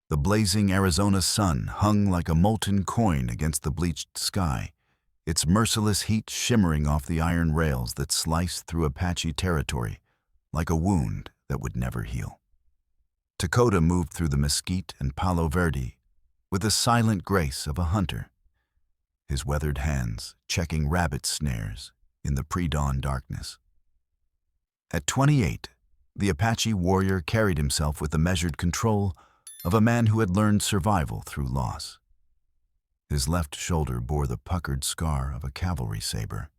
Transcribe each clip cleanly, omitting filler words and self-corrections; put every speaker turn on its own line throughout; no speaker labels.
The blazing Arizona sun hung like a molten coin against the bleached sky, its merciless heat shimmering off the iron rails that sliced through Apache territory like a wound that would never heal. Dakota moved through the mesquite and Palo Verde with the silent grace of a hunter, his weathered hands checking rabbit snares in the pre-dawn darkness. At 28, the Apache warrior carried himself with the measured control of a man who had learned survival through loss. His left shoulder bore the puckered scar of a cavalry saber,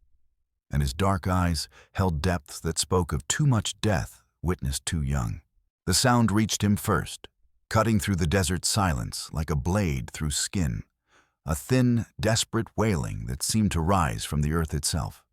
and his dark eyes held depths that spoke of too much death witnessed too young. The sound reached him first, cutting through the desert silence like a blade through skin, a thin, desperate wailing that seemed to rise from the earth itself.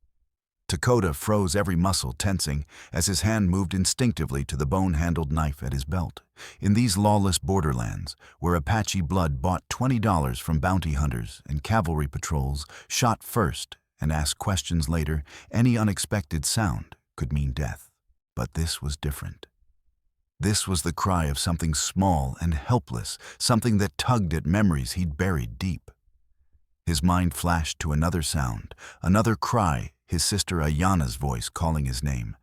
Dakota froze, every muscle tensing as his hand moved instinctively to the bone-handled knife at his belt. In these lawless borderlands, where Apache blood bought $20 from bounty hunters and cavalry patrols shot first and asked questions later, any unexpected sound could mean death. But this was different. This was the cry of something small and helpless, something that tugged at memories he'd buried deep. His mind flashed to another sound, another cry, his sister Ayana's voice calling his name,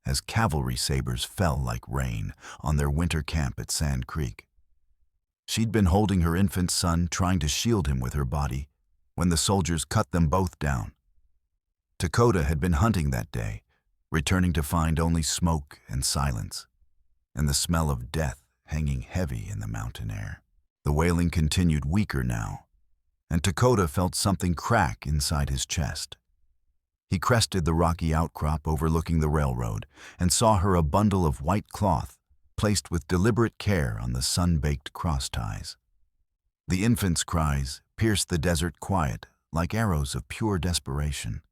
as cavalry sabers fell like rain on their winter camp at Sand Creek. She'd been holding her infant son, trying to shield him with her body, when the soldiers cut them both down. Dakota had been hunting that day, returning to find only smoke and silence, and the smell of death hanging heavy in the mountain air. The wailing continued, weaker now, and Dakota felt something crack inside his chest. He crested the rocky outcrop overlooking the railroad and saw her, a bundle of white cloth placed with deliberate care on the sun-baked cross ties. The infant's cries pierced the desert quiet like arrows of pure desperation.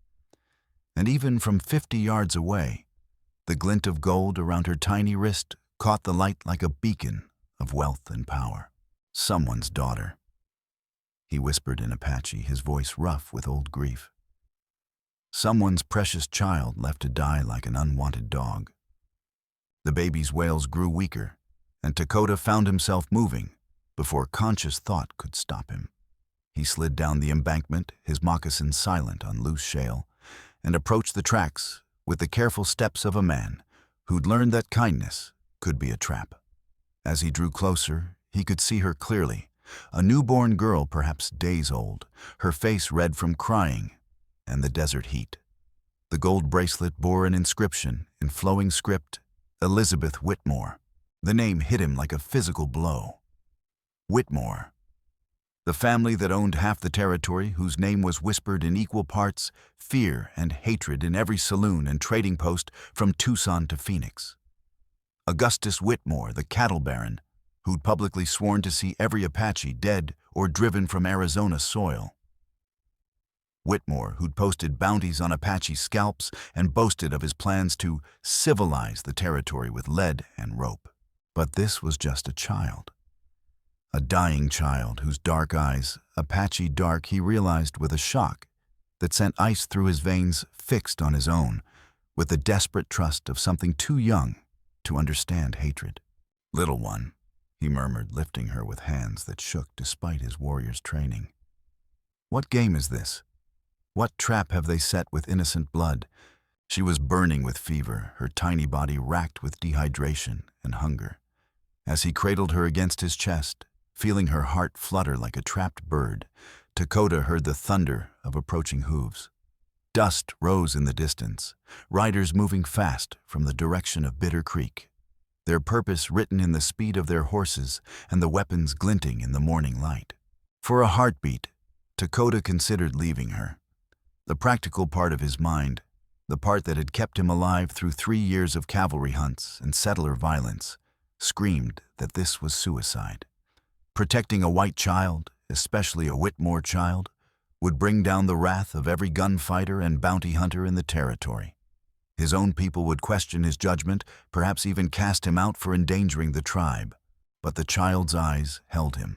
And even from 50 yards away, the glint of gold around her tiny wrist caught the light like a beacon of wealth and power. Someone's daughter, he whispered in Apache, his voice rough with old grief. Someone's precious child left to die like an unwanted dog. The baby's wails grew weaker, and Dakota found himself moving before conscious thought could stop him. He slid down the embankment, his moccasins silent on loose shale, and approached the tracks with the careful steps of a man who'd learned that kindness could be a trap. As he drew closer, he could see her clearly, a newborn girl perhaps days old, her face red from crying and the desert heat. The gold bracelet bore an inscription in flowing script, Elizabeth Whitmore. The name hit him like a physical blow. Whitmore, the family that owned half the territory, whose name was whispered in equal parts fear and hatred in every saloon and trading post from Tucson to Phoenix. Augustus Whitmore, the cattle baron, who'd publicly sworn to see every Apache dead or driven from Arizona soil. Whitmore, who'd posted bounties on Apache scalps and boasted of his plans to civilize the territory with lead and rope. But this was just a child. A dying child whose dark eyes, Apache dark, he realized with a shock that sent ice through his veins, fixed on his own, with the desperate trust of something too young to understand hatred. Little one, he murmured, lifting her with hands that shook despite his warrior's training. What game is this? What trap have they set with innocent blood? She was burning with fever, her tiny body racked with dehydration and hunger. As he cradled her against his chest, feeling her heart flutter like a trapped bird, Dakota heard the thunder of approaching hooves. Dust rose in the distance, riders moving fast from the direction of Bitter Creek, their purpose written in the speed of their horses and the weapons glinting in the morning light. For a heartbeat, Dakota considered leaving her. The practical part of his mind, the part that had kept him alive through 3 years of cavalry hunts and settler violence, screamed that this was suicide. Protecting a white child, especially a Whitmore child, would bring down the wrath of every gunfighter and bounty hunter in the territory. His own people would question his judgment, perhaps even cast him out for endangering the tribe. But the child's eyes held him.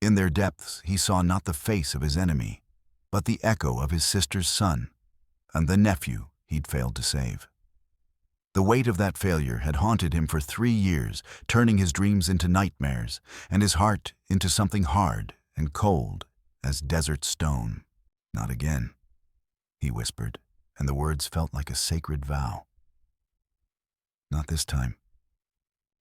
In their depths, he saw not the face of his enemy, but the echo of his sister's son and the nephew he'd failed to save. The weight of that failure had haunted him for 3 years, turning his dreams into nightmares, and his heart into something hard and cold as desert stone. "Not again," he whispered, and the words felt like a sacred vow. "Not this time."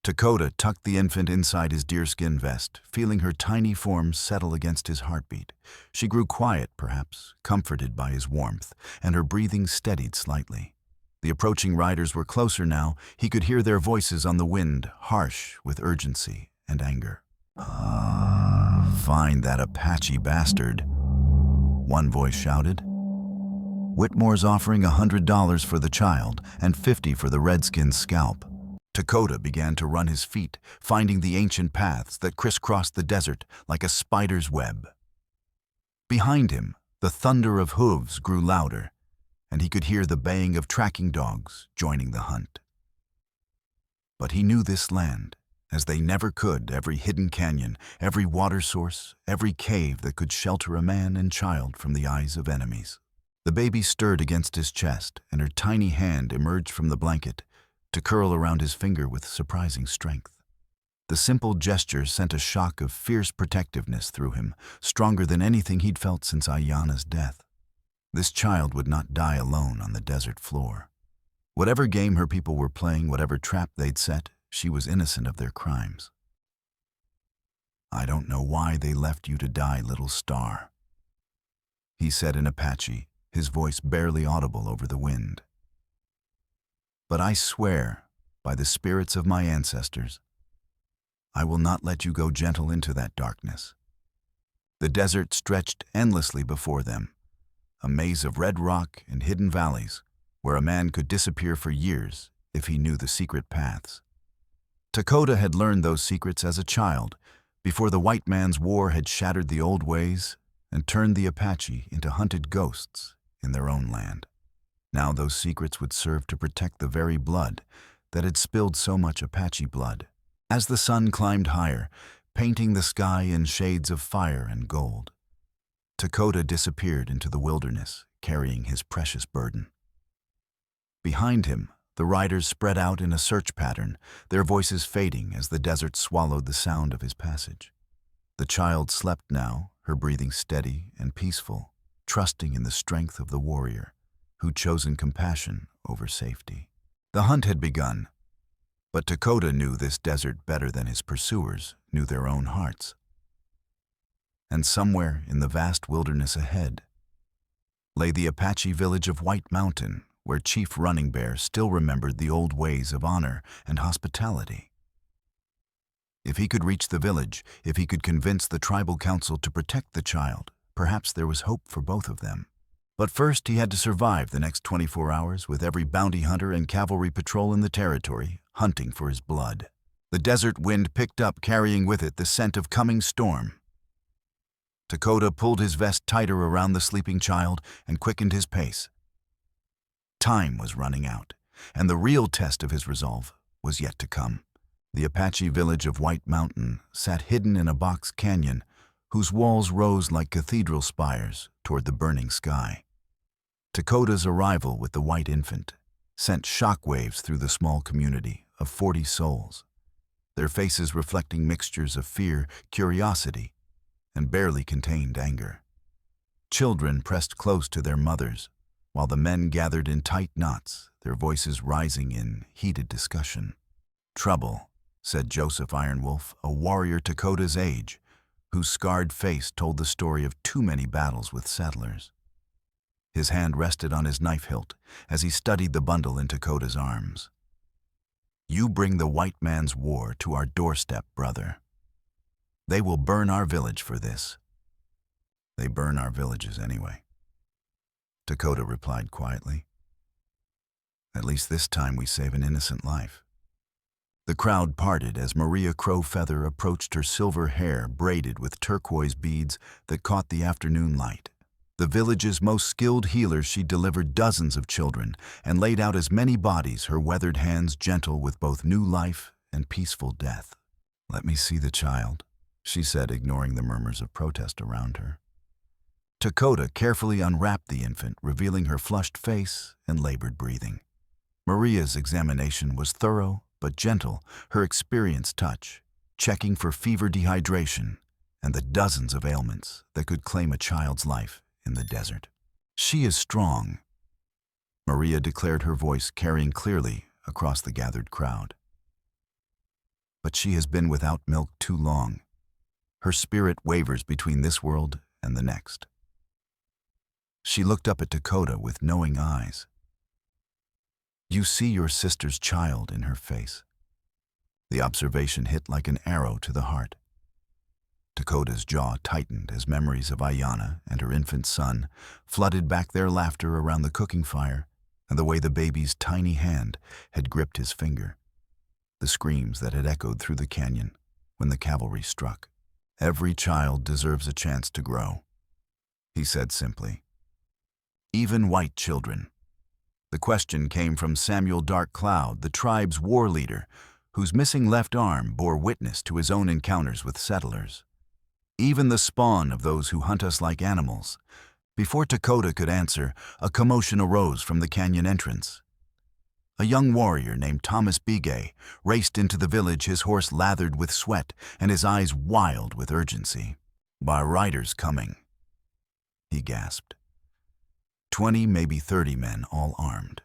Dakota tucked the infant inside his deerskin vest, feeling her tiny form settle against his heartbeat. She grew quiet, perhaps, comforted by his warmth, and her breathing steadied slightly. The approaching riders were closer now. He could hear their voices on the wind, harsh with urgency and anger. "Find that Apache bastard," one voice shouted. "Whitmore's offering $100 for the child and $50 for the redskin's scalp." Dakota began to run his feet, finding the ancient paths that crisscrossed the desert like a spider's web. Behind him, the thunder of hooves grew louder, and he could hear the baying of tracking dogs joining the hunt. But he knew this land, as they never could, every hidden canyon, every water source, every cave that could shelter a man and child from the eyes of enemies. The baby stirred against his chest, and her tiny hand emerged from the blanket to curl around his finger with surprising strength. The simple gesture sent a shock of fierce protectiveness through him, stronger than anything he'd felt since Ayanna's death. This child would not die alone on the desert floor. Whatever game her people were playing, whatever trap they'd set, she was innocent of their crimes. "I don't know why they left you to die, little star," he said in Apache, his voice barely audible over the wind. "But I swear, by the spirits of my ancestors, I will not let you go gentle into that darkness." The desert stretched endlessly before them, a maze of red rock and hidden valleys where a man could disappear for years if he knew the secret paths. Dakota had learned those secrets as a child, before the white man's war had shattered the old ways and turned the Apache into hunted ghosts in their own land. Now those secrets would serve to protect the very blood that had spilled so much Apache blood. As the sun climbed higher, painting the sky in shades of fire and gold, Dakota disappeared into the wilderness, carrying his precious burden. Behind him, the riders spread out in a search pattern, their voices fading as the desert swallowed the sound of his passage. The child slept now, her breathing steady and peaceful, trusting in the strength of the warrior who'd chosen compassion over safety. The hunt had begun, but Dakota knew this desert better than his pursuers knew their own hearts. And somewhere in the vast wilderness ahead lay the Apache village of White Mountain, where Chief Running Bear still remembered the old ways of honor and hospitality. If he could reach the village, if he could convince the tribal council to protect the child, perhaps there was hope for both of them. But first he had to survive the next 24 hours with every bounty hunter and cavalry patrol in the territory hunting for his blood. The desert wind picked up, carrying with it the scent of coming storm. Dakota pulled his vest tighter around the sleeping child and quickened his pace. Time was running out, and the real test of his resolve was yet to come. The Apache village of White Mountain sat hidden in a box canyon whose walls rose like cathedral spires toward the burning sky. Dakota's arrival with the white infant sent shockwaves through the small community of 40 souls, their faces reflecting mixtures of fear, curiosity, and barely contained anger. Children pressed close to their mothers, while the men gathered in tight knots, their voices rising in heated discussion. "Trouble," said Joseph Ironwolf, a warrior Dakota's age, whose scarred face told the story of too many battles with settlers. His hand rested on his knife hilt as he studied the bundle in Dakota's arms. "You bring the white man's war to our doorstep, brother. They will burn our village for this." "They burn our villages anyway," Dakota replied quietly. "At least this time we save an innocent life." The crowd parted as Maria Crowfeather approached, her silver hair braided with turquoise beads that caught the afternoon light. The village's most skilled healer, she delivered dozens of children and laid out as many bodies, her weathered hands gentle with both new life and peaceful death. "Let me see the child," she said, ignoring the murmurs of protest around her. Dakota carefully unwrapped the infant, revealing her flushed face and labored breathing. Maria's examination was thorough but gentle, her experienced touch, checking for fever, dehydration, and the dozens of ailments that could claim a child's life in the desert. "She is strong," Maria declared, her voice carrying clearly across the gathered crowd. "But she has been without milk too long. Her spirit wavers between this world and the next." She looked up at Dakota with knowing eyes. "You see your sister's child in her face." The observation hit like an arrow to the heart. Dakota's jaw tightened as memories of Ayanna and her infant son flooded back, their laughter around the cooking fire and the way the baby's tiny hand had gripped his finger, the screams that had echoed through the canyon when the cavalry struck. "Every child deserves a chance to grow," he said simply. "Even white children." The question came from Samuel Dark Cloud, the tribe's war leader, whose missing left arm bore witness to his own encounters with settlers. "Even the spawn of those who hunt us like animals." Before Dakota could answer, a commotion arose from the canyon entrance. A young warrior named Thomas Bigay raced into the village, his horse lathered with sweat and his eyes wild with urgency. "By riders coming," he gasped. 20, maybe 30 men, all armed.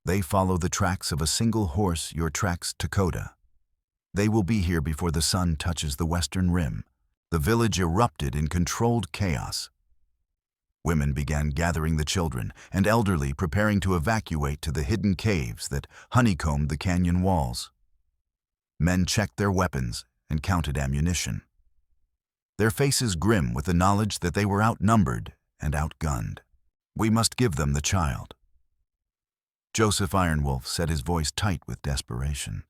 "They follow the tracks of a single horse, your tracks, Dakota. They will be here before the sun touches the western rim." The village erupted in controlled chaos. Women began gathering the children, and elderly preparing to evacuate to the hidden caves that honeycombed the canyon walls. Men checked their weapons and counted ammunition, their faces grim with the knowledge that they were outnumbered and outgunned. "We must give them the child." Joseph Ironwolf said, his voice tight with desperation.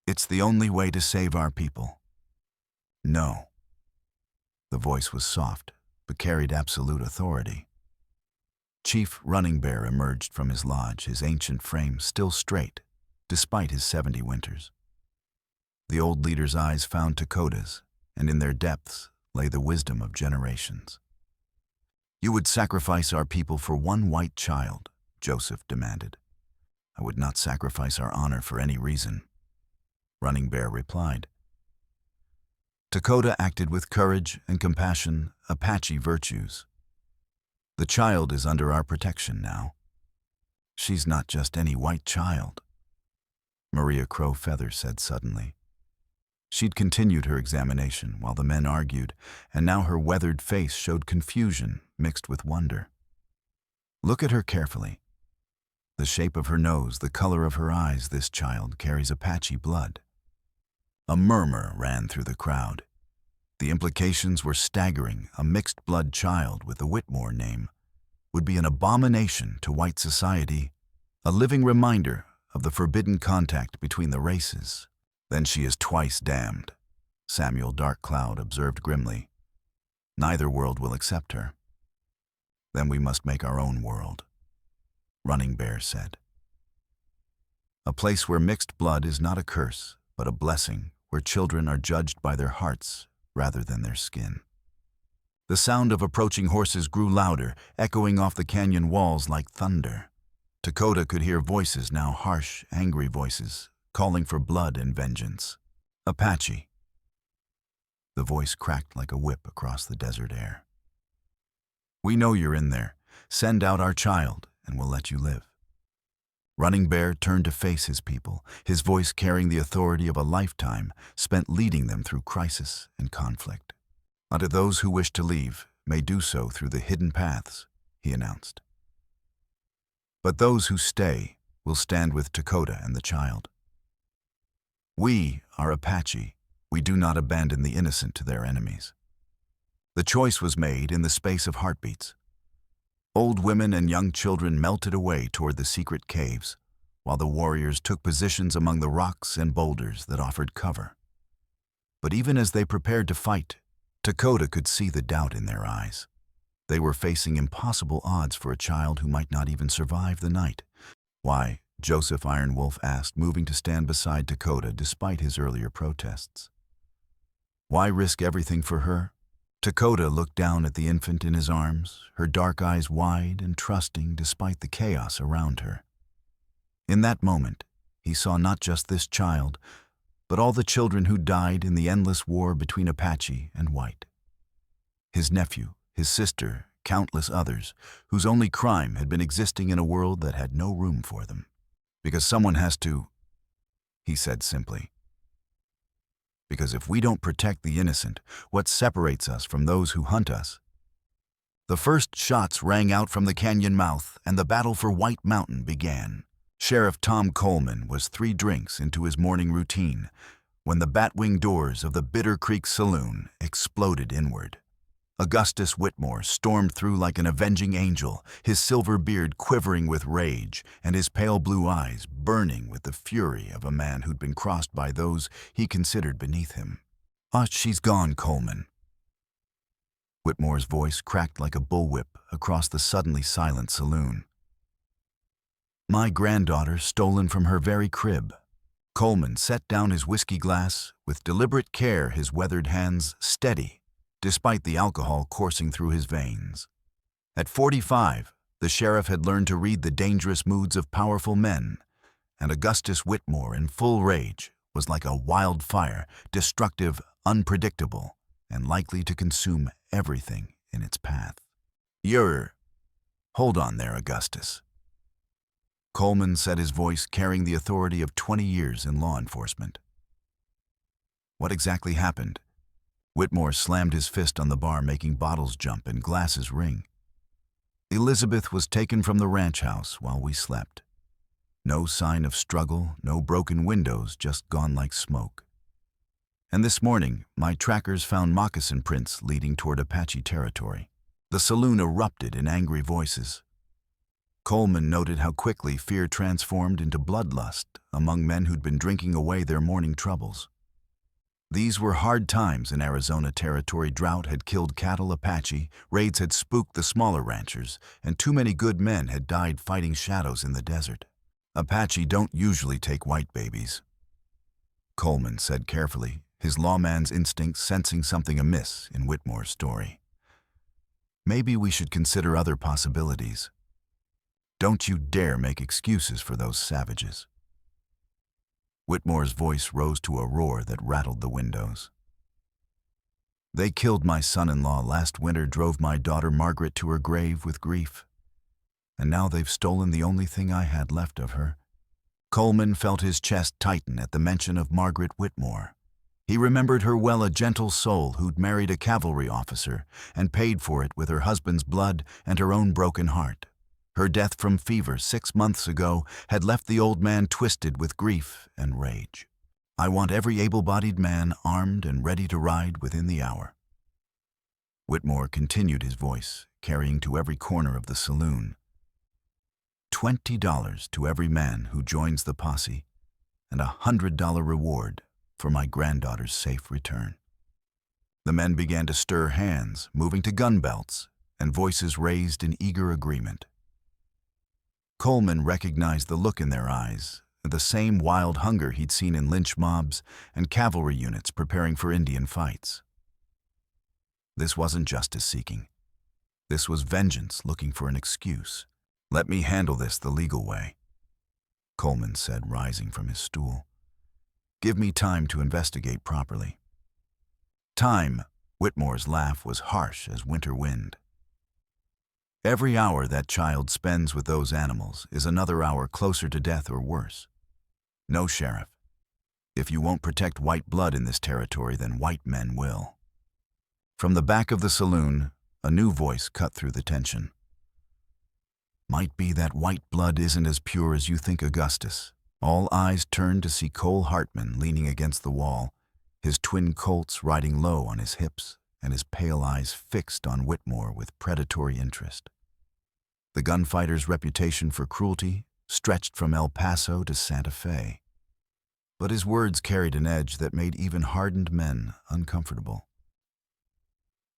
"It's the only way to save our people." "No." The voice was soft, but carried absolute authority. Chief Running Bear emerged from his lodge, his ancient frame still straight, despite his 70 winters. The old leader's eyes found Dakota's, and in their depths lay the wisdom of generations. "You would sacrifice our people for one white child," Joseph demanded. "I would not sacrifice our honor for any reason," Running Bear replied. Dakota acted with courage and compassion, Apache virtues. "The child is under our protection now. She's not just any white child," Maria Crow Feather said suddenly. She'd continued her examination while the men argued, and now her weathered face showed confusion mixed with wonder. "Look at her carefully. The shape of her nose, the color of her eyes. This child carries Apache blood." A murmur ran through the crowd. The implications were staggering. A mixed-blood child with the Whitmore name would be an abomination to white society, a living reminder of the forbidden contact between the races. "Then she is twice damned," Samuel Dark Cloud observed grimly. "Neither world will accept her." "Then we must make our own world," Running Bear said. "A place where mixed blood is not a curse, but a blessing, where children are judged by their hearts rather than their skin." The sound of approaching horses grew louder, echoing off the canyon walls like thunder. Dakota could hear voices now, harsh, angry voices, calling for blood and vengeance. "Apache." The voice cracked like a whip across the desert air. "We know you're in there. Send out our child, and we'll let you live." Running Bear turned to face his people, his voice carrying the authority of a lifetime spent leading them through crisis and conflict. "Unto those who wish to leave may do so through the hidden paths," he announced. "But those who stay will stand with Dakota and the child. We are Apache. We do not abandon the innocent to their enemies." The choice was made in the space of heartbeats. Old women and young children melted away toward the secret caves, while the warriors took positions among the rocks and boulders that offered cover. But even as they prepared to fight, Dakota could see the doubt in their eyes. They were facing impossible odds for a child who might not even survive the night. "Why?" Joseph Ironwolf asked, moving to stand beside Dakota despite his earlier protests. "Why risk everything for her?" Dakota looked down at the infant in his arms, her dark eyes wide and trusting despite the chaos around her. In that moment, he saw not just this child, but all the children who died in the endless war between Apache and white. His nephew, his sister, countless others, whose only crime had been existing in a world that had no room for them. Because someone has to, he said simply. Because if we don't protect the innocent, what separates us from those who hunt us? The first shots rang out from the canyon mouth, and the battle for White Mountain began. Sheriff Tom Coleman was 3 drinks into his morning routine when the batwing doors of the Bitter Creek Saloon exploded inward. Augustus Whitmore stormed through like an avenging angel, his silver beard quivering with rage and his pale blue eyes burning with the fury of a man who'd been crossed by those he considered beneath him. "Ah, she's gone, Coleman." Whitmore's voice cracked like a bullwhip across the suddenly silent saloon. "My granddaughter stolen from her very crib." Coleman set down his whiskey glass, with deliberate care, his weathered hands steady, despite the alcohol coursing through his veins. At 45, the sheriff had learned to read the dangerous moods of powerful men, and Augustus Whitmore, in full rage, was like a wildfire, destructive, unpredictable, and likely to consume everything in its path. Hold on there, Augustus." Coleman said, his voice carrying the authority of 20 years in law enforcement. "What exactly happened?" Whitmore slammed his fist on the bar, making bottles jump and glasses ring. "Elizabeth was taken from the ranch house while we slept. No sign of struggle, no broken windows, just gone like smoke. And this morning, my trackers found moccasin prints leading toward Apache territory." The saloon erupted in angry voices. Coleman noted how quickly fear transformed into bloodlust among men who'd been drinking away their morning troubles. These were hard times in Arizona territory. Drought had killed cattle Apache, raids had spooked the smaller ranchers, and too many good men had died fighting shadows in the desert. "Apache don't usually take white babies," Coleman said carefully, his lawman's instincts sensing something amiss in Whitmore's story. "Maybe we should consider other possibilities. Don't you dare make excuses for those savages." Whitmore's voice rose to a roar that rattled the windows. "They killed my son-in-law last winter, drove my daughter Margaret to her grave with grief. And now they've stolen the only thing I had left of her." Coleman felt his chest tighten at the mention of Margaret Whitmore. He remembered her well, a gentle soul who'd married a cavalry officer and paid for it with her husband's blood and her own broken heart. Her death from fever 6 months ago had left the old man twisted with grief and rage. "I want every able-bodied man armed and ready to ride within the hour." Whitmore continued, his voice carrying to every corner of the saloon. $20 to every man who joins the posse, and a $100 reward for my granddaughter's safe return." The men began to stir hands, moving to gun belts, and voices raised in eager agreement. Coleman recognized the look in their eyes, the same wild hunger he'd seen in lynch mobs and cavalry units preparing for Indian fights. This wasn't justice seeking. This was vengeance looking for an excuse. "Let me handle this the legal way," Coleman said, rising from his stool. "Give me time to investigate properly." "Time," Whitmore's laugh was harsh as winter wind. "Every hour that child spends with those animals is another hour closer to death or worse. No, Sheriff. If you won't protect white blood in this territory, then white men will." From the back of the saloon, a new voice cut through the tension. "Might be that white blood isn't as pure as you think, Augustus." All eyes turned to see Cole Hartman leaning against the wall, his twin colts riding low on his hips, and his pale eyes fixed on Whitmore with predatory interest. The gunfighter's reputation for cruelty stretched from El Paso to Santa Fe. But his words carried an edge that made even hardened men uncomfortable.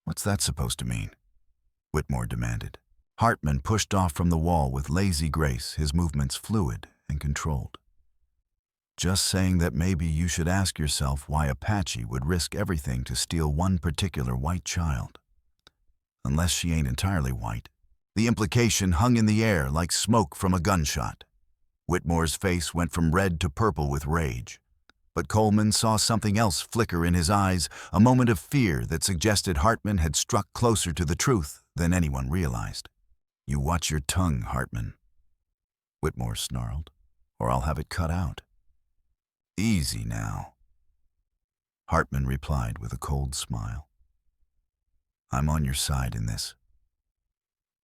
"What's that supposed to mean?" Whitmore demanded. Hartman pushed off from the wall with lazy grace, his movements fluid and controlled. "Just saying that maybe you should ask yourself why Apache would risk everything to steal one particular white child. Unless she ain't entirely white." The implication hung in the air like smoke from a gunshot. Whitmore's face went from red to purple with rage. But Coleman saw something else flicker in his eyes, a moment of fear that suggested Hartman had struck closer to the truth than anyone realized. "You watch your tongue, Hartman," Whitmore snarled, "or I'll have it cut out." "Easy now," Hartman replied with a cold smile. "I'm on your side in this.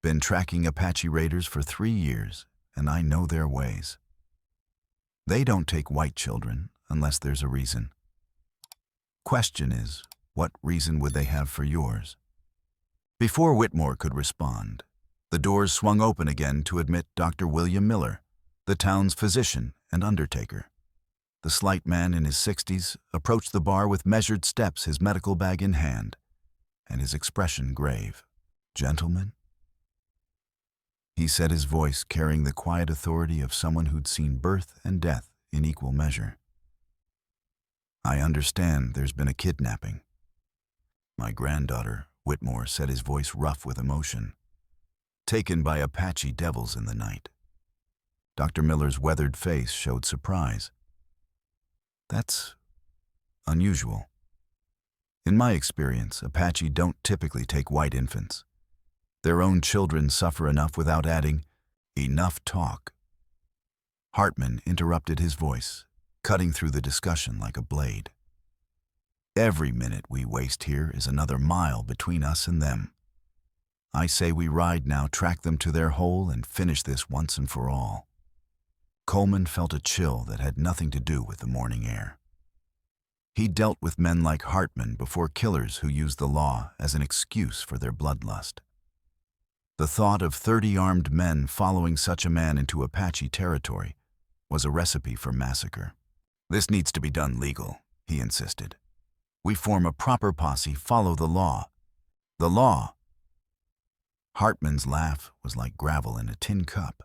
Been tracking Apache raiders for 3 years, and I know their ways. They don't take white children unless there's a reason. Question is, what reason would they have for yours?" Before Whitmore could respond, the doors swung open again to admit Dr. William Miller, the town's physician and undertaker. The slight man in his 60s approached the bar with measured steps, his medical bag in hand, and his expression grave. "Gentlemen," he said, his voice carrying the quiet authority of someone who'd seen birth and death in equal measure. "I understand there's been a kidnapping. My granddaughter," Whitmore said, his voice rough with emotion, "taken by Apache devils in the night." Dr. Miller's weathered face showed surprise. "That's unusual. In my experience, Apache don't typically take white infants. Their own children suffer enough without adding, 'Enough talk.'" Hartman interrupted his voice, cutting through the discussion like a blade. "Every minute we waste here is another mile between us and them. I say we ride now, track them to their hole, and finish this once and for all." Coleman felt a chill that had nothing to do with the morning air. He dealt with men like Hartman before, killers who used the law as an excuse for their bloodlust. The thought of 30 armed men following such a man into Apache territory was a recipe for massacre. "This needs to be done legal," he insisted. "We form a proper posse, follow the law." "The law?" Hartman's laugh was like gravel in a tin cup.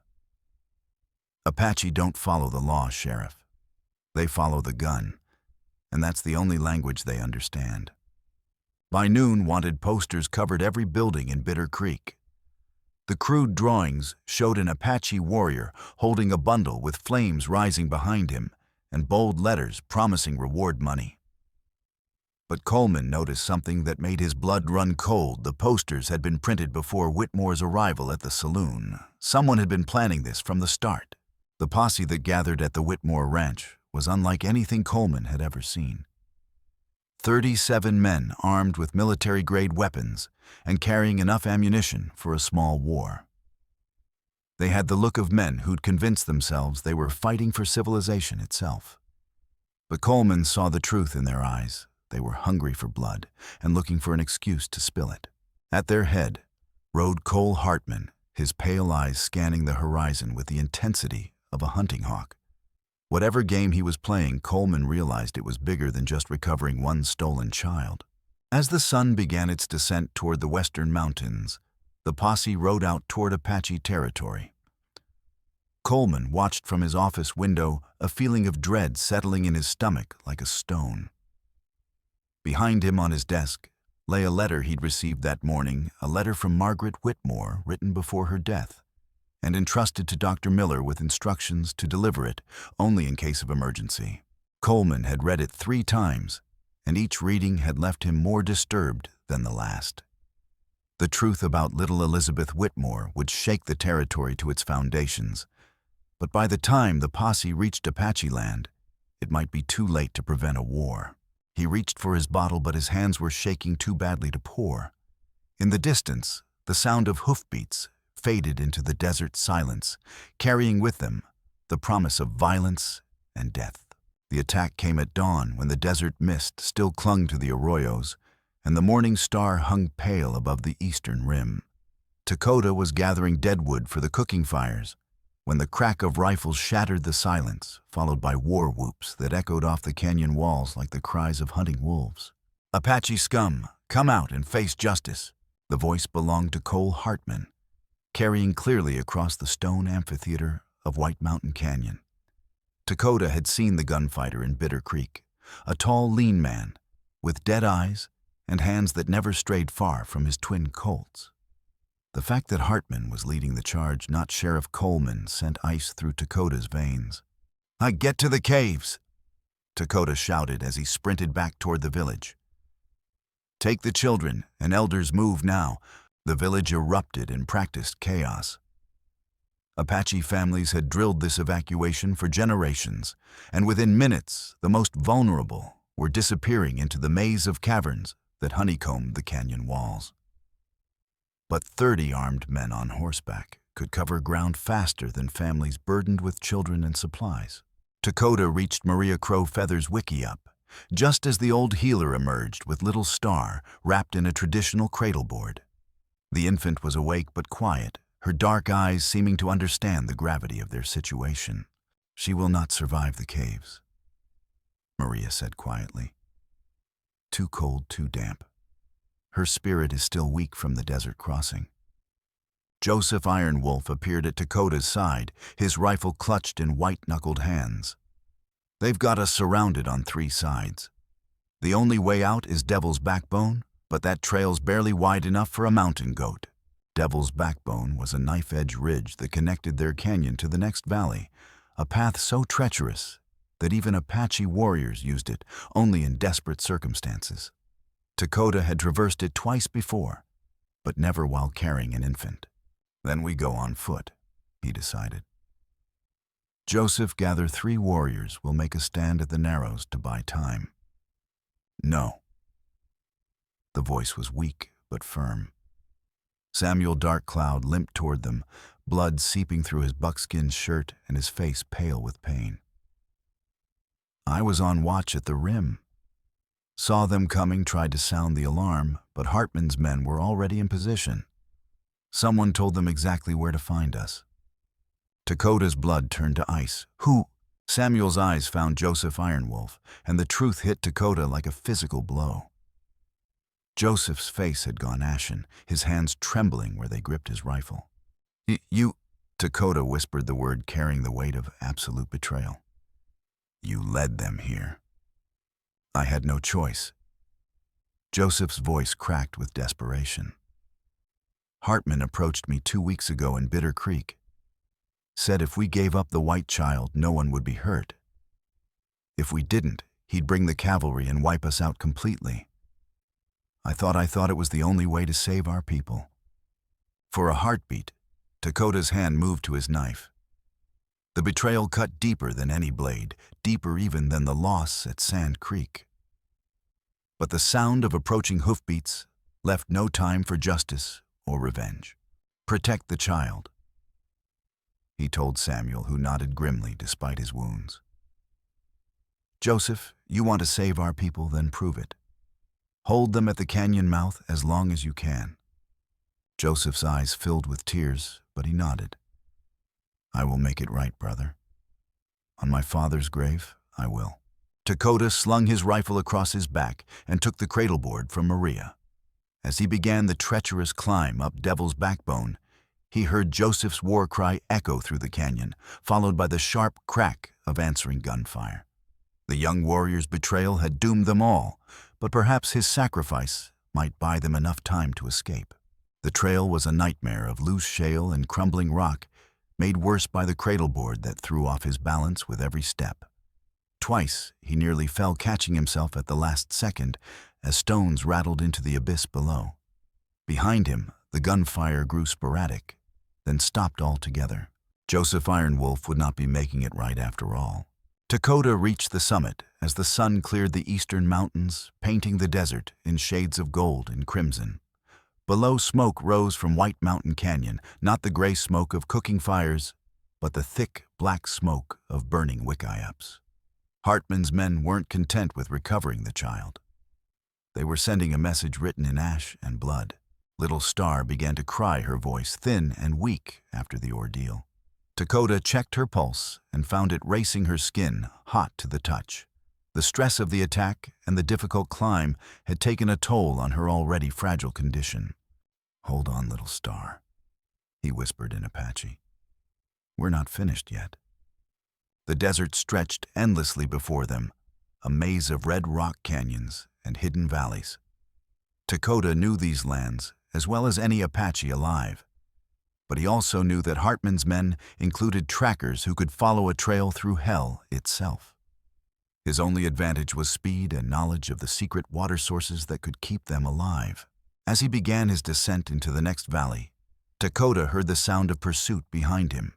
"Apache don't follow the law, Sheriff. They follow the gun, and that's the only language they understand." By noon, wanted posters covered every building in Bitter Creek. The crude drawings showed an Apache warrior holding a bundle with flames rising behind him and bold letters promising reward money. But Coleman noticed something that made his blood run cold. The posters had been printed before Whitmore's arrival at the saloon. Someone had been planning this from the start. The posse that gathered at the Whitmore ranch was unlike anything Coleman had ever seen. 37 men armed with military-grade weapons and carrying enough ammunition for a small war. They had the look of men who'd convinced themselves they were fighting for civilization itself. But Coleman saw the truth in their eyes. They were hungry for blood and looking for an excuse to spill it. At their head rode Cole Hartman, his pale eyes scanning the horizon with the intensity of a hunting hawk. Whatever game he was playing, Coleman realized it was bigger than just recovering one stolen child. As the sun began its descent toward the western mountains, the posse rode out toward Apache territory. Coleman watched from his office window, a feeling of dread settling in his stomach like a stone. Behind him on his desk lay a letter he'd received that morning, a letter from Margaret Whitmore written before her death, and entrusted to Dr. Miller with instructions to deliver it only in case of emergency. Coleman had read it 3 times, and each reading had left him more disturbed than the last. The truth about little Elizabeth Whitmore would shake the territory to its foundations, but by the time the posse reached Apache land, it might be too late to prevent a war. He reached for his bottle, but his hands were shaking too badly to pour. In the distance, the sound of hoofbeats faded into the desert silence, carrying with them the promise of violence and death. The attack came at dawn when the desert mist still clung to the arroyos, and the morning star hung pale above the eastern rim. Dakota was gathering deadwood for the cooking fires when the crack of rifles shattered the silence, followed by war whoops that echoed off the canyon walls like the cries of hunting wolves. "Apache scum, come out and face justice." The voice belonged to Cole Hartman, carrying clearly across the stone amphitheater of White Mountain Canyon. Dakota had seen the gunfighter in Bitter Creek, a tall, lean man with dead eyes and hands that never strayed far from his twin Colts. The fact that Hartman was leading the charge, not Sheriff Coleman, sent ice through Dakota's veins. "Get to the caves!" Dakota shouted as he sprinted back toward the village. "Take the children, and elders move now." The village erupted in practiced chaos. Apache families had drilled this evacuation for generations, and within minutes, the most vulnerable were disappearing into the maze of caverns that honeycombed the canyon walls. But 30 armed men on horseback could cover ground faster than families burdened with children and supplies. Dakota reached Maria Crow Feather's wickiup, just as the old healer emerged with little Star wrapped in a traditional cradle board. The infant was awake but quiet, her dark eyes seeming to understand the gravity of their situation. "She will not survive the caves," Maria said quietly. "Too cold, too damp. Her spirit is still weak from the desert crossing." Joseph Ironwolf appeared at Dakota's side, his rifle clutched in white-knuckled hands. "They've got us surrounded on 3 sides. The only way out is Devil's Backbone, but that trail's barely wide enough for a mountain goat." Devil's Backbone was a knife-edge ridge that connected their canyon to the next valley, a path so treacherous that even Apache warriors used it only in desperate circumstances. Dakota had traversed it twice before, but never while carrying an infant. "Then we go on foot," he decided. "Joseph, gather 3 warriors. We'll make a stand at the Narrows to buy time." "No." The voice was weak but firm. Samuel Darkcloud limped toward them, blood seeping through his buckskin shirt and his face pale with pain. "I was on watch at the rim. Saw them coming, tried to sound the alarm, but Hartman's men were already in position. Someone told them exactly where to find us." Dakota's blood turned to ice. "Who?" Samuel's eyes found Joseph Ironwolf, and the truth hit Dakota like a physical blow. Joseph's face had gone ashen, his hands trembling where they gripped his rifle. You, Dakota whispered the word carrying the weight of absolute betrayal. "You led them here." "I had no choice." Joseph's voice cracked with desperation. "Hartman approached me 2 weeks ago in Bitter Creek. Said if we gave up the white child, no one would be hurt. If we didn't, he'd bring the cavalry and wipe us out completely. I thought it was the only way to save our people." For a heartbeat, Dakota's hand moved to his knife. The betrayal cut deeper than any blade, deeper even than the loss at Sand Creek. But the sound of approaching hoofbeats left no time for justice or revenge. "Protect the child," he told Samuel, who nodded grimly despite his wounds. "Joseph, you want to save our people, then prove it. Hold them at the canyon mouth as long as you can." Joseph's eyes filled with tears, but he nodded. "I will make it right, brother. On my father's grave, I will." Dakota slung his rifle across his back and took the cradle board from Maria. As he began the treacherous climb up Devil's Backbone, he heard Joseph's war cry echo through the canyon, followed by the sharp crack of answering gunfire. The young warrior's betrayal had doomed them all, but perhaps his sacrifice might buy them enough time to escape. The trail was a nightmare of loose shale and crumbling rock, made worse by the cradle board that threw off his balance with every step. Twice he nearly fell, catching himself at the last second as stones rattled into the abyss below. Behind him, the gunfire grew sporadic, then stopped altogether. Joseph Ironwolf would not be making it right after all. Dakota reached the summit as the sun cleared the eastern mountains, painting the desert in shades of gold and crimson. Below, smoke rose from White Mountain Canyon, not the gray smoke of cooking fires, but the thick, black smoke of burning wickiups. Hartman's men weren't content with recovering the child. They were sending a message written in ash and blood. Little Star began to cry, her voice thin and weak after the ordeal. Dakota checked her pulse and found it racing her skin, hot to the touch. The stress of the attack and the difficult climb had taken a toll on her already fragile condition. "Hold on, Little Star," he whispered in Apache. "We're not finished yet." The desert stretched endlessly before them, a maze of red rock canyons and hidden valleys. Dakota knew these lands as well as any Apache alive. But he also knew that Hartman's men included trackers who could follow a trail through hell itself. His only advantage was speed and knowledge of the secret water sources that could keep them alive. As he began his descent into the next valley, Dakota heard the sound of pursuit behind him.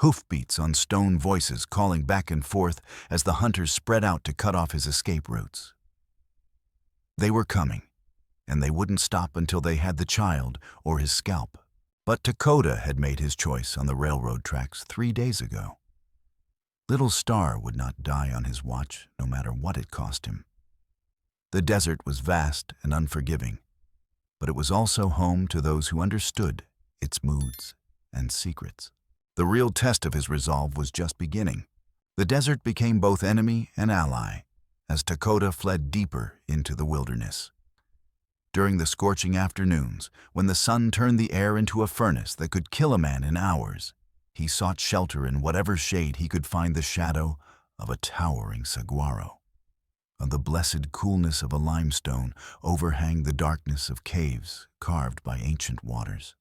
Hoofbeats on stone voices calling back and forth as the hunters spread out to cut off his escape routes. They were coming, and they wouldn't stop until they had the child or his scalp. But Dakota had made his choice on the railroad tracks 3 days ago. Little Star would not die on his watch, no matter what it cost him. The desert was vast and unforgiving, but it was also home to those who understood its moods and secrets. The real test of his resolve was just beginning. The desert became both enemy and ally as Dakota fled deeper into the wilderness. During the scorching afternoons, when the sun turned the air into a furnace that could kill a man in hours, he sought shelter in whatever shade he could find the shadow of a towering saguaro. On the blessed coolness of a limestone overhang the darkness of caves carved by ancient waters.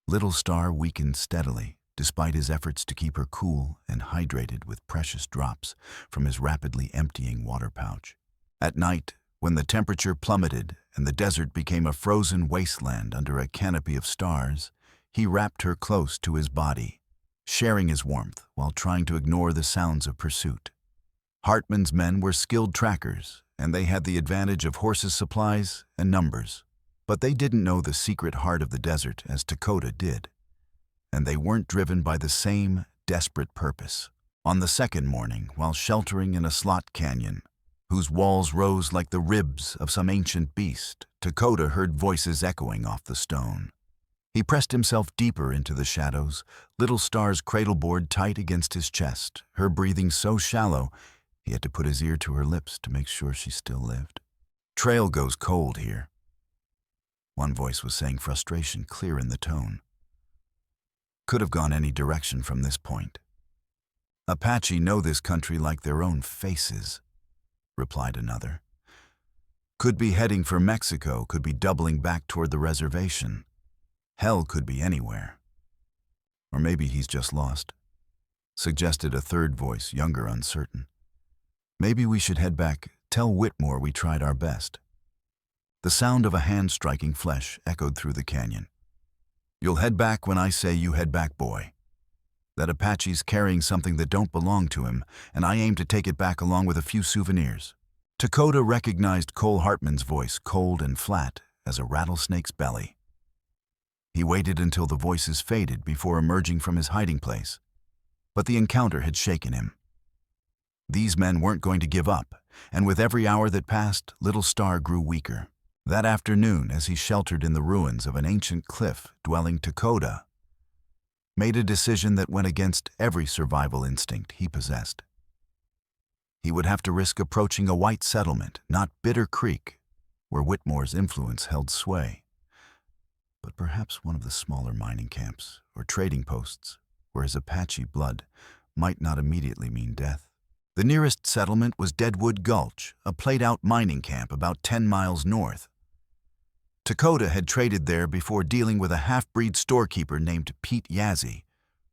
Little Star weakened steadily, despite his efforts to keep her cool and hydrated with precious drops from his rapidly emptying water pouch. At night, when the temperature plummeted and the desert became a frozen wasteland under a canopy of stars, he wrapped her close to his body, sharing his warmth while trying to ignore the sounds of pursuit. Hartman's men were skilled trackers, and they had the advantage of horses' supplies and numbers. But they didn't know the secret heart of the desert as Dakota did, and they weren't driven by the same desperate purpose. On the second morning, while sheltering in a slot canyon, whose walls rose like the ribs of some ancient beast, Dakota heard voices echoing off the stone. He pressed himself deeper into the shadows, Little Star's cradleboard tight against his chest, her breathing so shallow he had to put his ear to her lips to make sure she still lived. "Trail goes cold here," one voice was saying, frustration clear in the tone. "Could have gone any direction from this point. Apache know this country like their own faces," replied another. "Could be heading for Mexico, could be doubling back toward the reservation. Hell could be anywhere. Or maybe he's just lost," suggested a third voice, younger, uncertain. "Maybe we should head back, tell Whitmore we tried our best." The sound of a hand striking flesh echoed through the canyon. "You'll head back when I say you head back, boy. That Apache's carrying something that don't belong to him, and I aim to take it back along with a few souvenirs." Dakota recognized Cole Hartman's voice, cold and flat as a rattlesnake's belly. He waited until the voices faded before emerging from his hiding place, but the encounter had shaken him. These men weren't going to give up, and with every hour that passed, Little Star grew weaker. That afternoon, as he sheltered in the ruins of an ancient cliff-dwelling Dakota, made a decision that went against every survival instinct he possessed. He would have to risk approaching a white settlement, not Bitter Creek, where Whitmore's influence held sway, but perhaps one of the smaller mining camps or trading posts where his Apache blood might not immediately mean death. The nearest settlement was Deadwood Gulch, a played-out mining camp about 10 miles north. Dakota had traded there before dealing with a half-breed storekeeper named Pete Yazzie,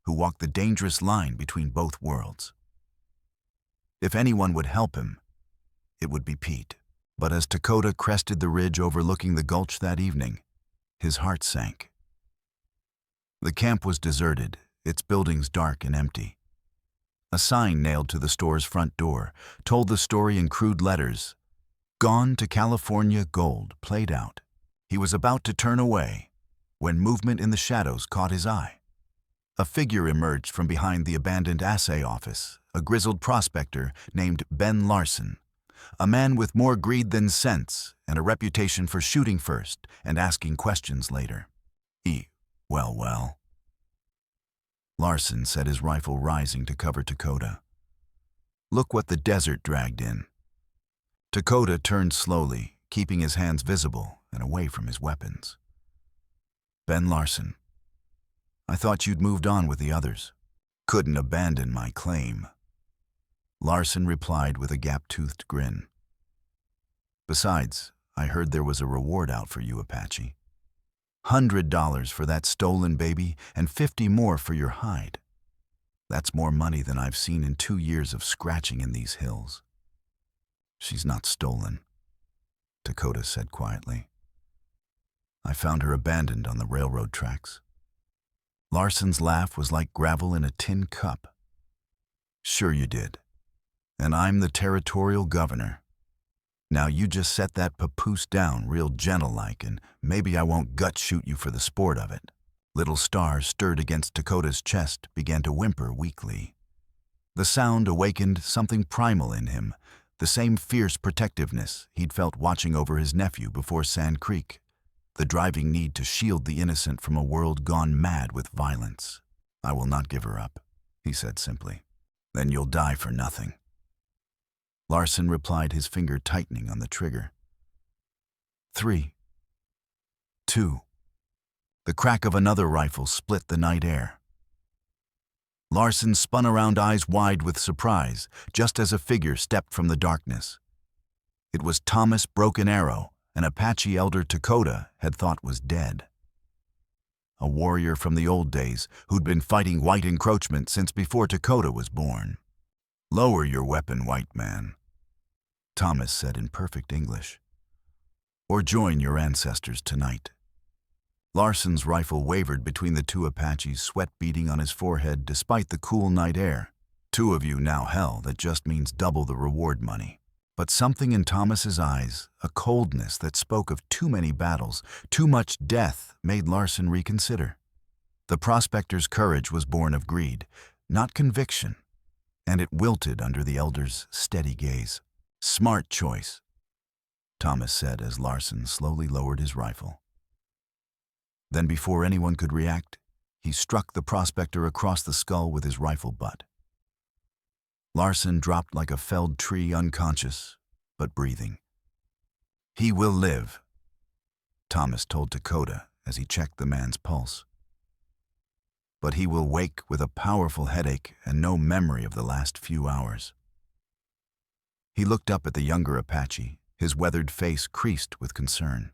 who walked the dangerous line between both worlds. If anyone would help him, it would be Pete. But as Dakota crested the ridge overlooking the gulch that evening, his heart sank. The camp was deserted, its buildings dark and empty. A sign nailed to the store's front door told the story in crude letters, "Gone to California Gold, played out." He was about to turn away when movement in the shadows caught his eye. A figure emerged from behind the abandoned assay office, a grizzled prospector named Ben Larson, a man with more greed than sense and a reputation for shooting first and asking questions later. Well. Larson said, his rifle rising to cover Dakota. "Look what the desert dragged in." Dakota turned slowly, keeping his hands visible and away from his weapons. "Ben Larson, I thought you'd moved on with the others." "Couldn't abandon my claim," Larson replied with a gap-toothed grin. "Besides, I heard there was a reward out for you, Apache." $100 for that stolen baby and 50 more for your hide. That's more money than I've seen in 2 years of scratching in these hills." "She's not stolen," Dakota said quietly. "I found her abandoned on the railroad tracks." Larson's laugh was like gravel in a tin cup. "Sure you did. And I'm the territorial governor. Now you just set that papoose down real gentle-like, and maybe I won't gut-shoot you for the sport of it." Little Star, stirred against Dakota's chest, began to whimper weakly. The sound awakened something primal in him, the same fierce protectiveness he'd felt watching over his nephew before Sand Creek, the driving need to shield the innocent from a world gone mad with violence. "I will not give her up," he said simply. "Then you'll die for nothing." Larson replied, his finger tightening on the trigger. 3, 2. The crack of another rifle split the night air. Larson spun around, eyes wide with surprise, just as a figure stepped from the darkness. It was Thomas Broken Arrow, an Apache elder Dakota had thought was dead. A warrior from the old days who'd been fighting white encroachment since before Dakota was born. "Lower your weapon, white man," Thomas said in perfect English. "Or join your ancestors tonight." Larson's rifle wavered between the two Apaches, sweat beading on his forehead despite the cool night air. "2 of you now, hell, that just means double the reward money." But something in Thomas's eyes, a coldness that spoke of too many battles, too much death, made Larson reconsider. The prospector's courage was born of greed, not conviction, and it wilted under the elder's steady gaze. "Smart choice," Thomas said as Larson slowly lowered his rifle. Then before anyone could react, he struck the prospector across the skull with his rifle butt. Larson dropped like a felled tree, unconscious, but breathing. "He will live," Thomas told Dakota as he checked the man's pulse. "But he will wake with a powerful headache and no memory of the last few hours." He looked up at the younger Apache, his weathered face creased with concern.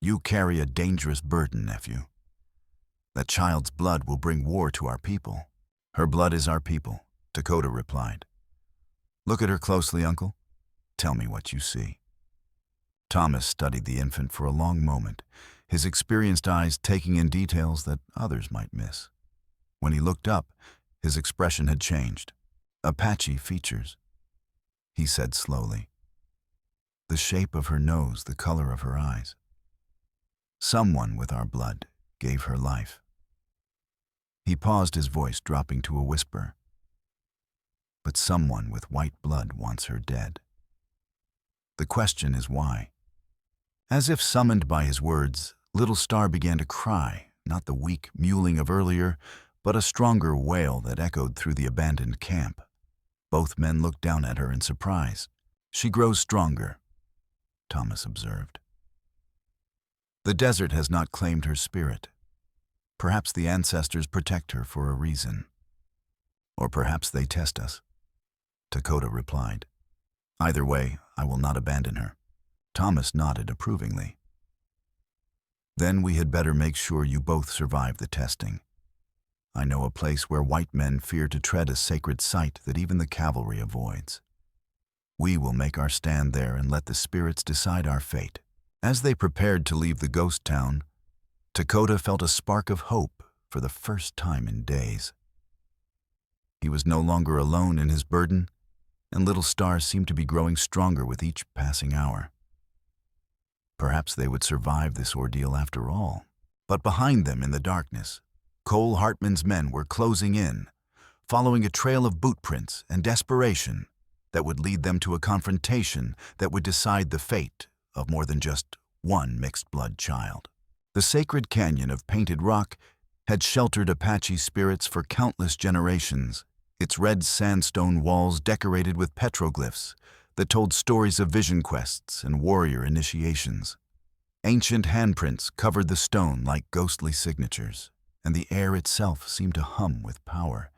"You carry a dangerous burden, nephew. That child's blood will bring war to our people." "Her blood is our people," Dakota replied. "Look at her closely, uncle. Tell me what you see." Thomas studied the infant for a long moment, his experienced eyes taking in details that others might miss. When he looked up, his expression had changed. "Apache features," he said slowly. "The shape of her nose, the color of her eyes. Someone with our blood gave her life." He paused, his voice dropping to a whisper. "But someone with white blood wants her dead. The question is why?" As if summoned by his words, Little Star began to cry, not the weak mewling of earlier, but a stronger wail that echoed through the abandoned camp. Both men looked down at her in surprise. "She grows stronger," Thomas observed. "The desert has not claimed her spirit. Perhaps the ancestors protect her for a reason. Or perhaps they test us," Dakota replied. "Either way, I will not abandon her." Thomas nodded approvingly. "Then we had better make sure you both survive the testing. I know a place where white men fear to tread, a sacred site that even the cavalry avoids. We will make our stand there and let the spirits decide our fate." As they prepared to leave the ghost town, Dakota felt a spark of hope for the first time in days. He was no longer alone in his burden, and Little Star seemed to be growing stronger with each passing hour. Perhaps they would survive this ordeal after all. But behind them in the darkness, Cole Hartman's men were closing in, following a trail of boot prints and desperation that would lead them to a confrontation that would decide the fate of more than just one mixed-blood child. The sacred canyon of painted rock had sheltered Apache spirits for countless generations, its red sandstone walls decorated with petroglyphs that told stories of vision quests and warrior initiations. Ancient handprints covered the stone like ghostly signatures, and the air itself seemed to hum with power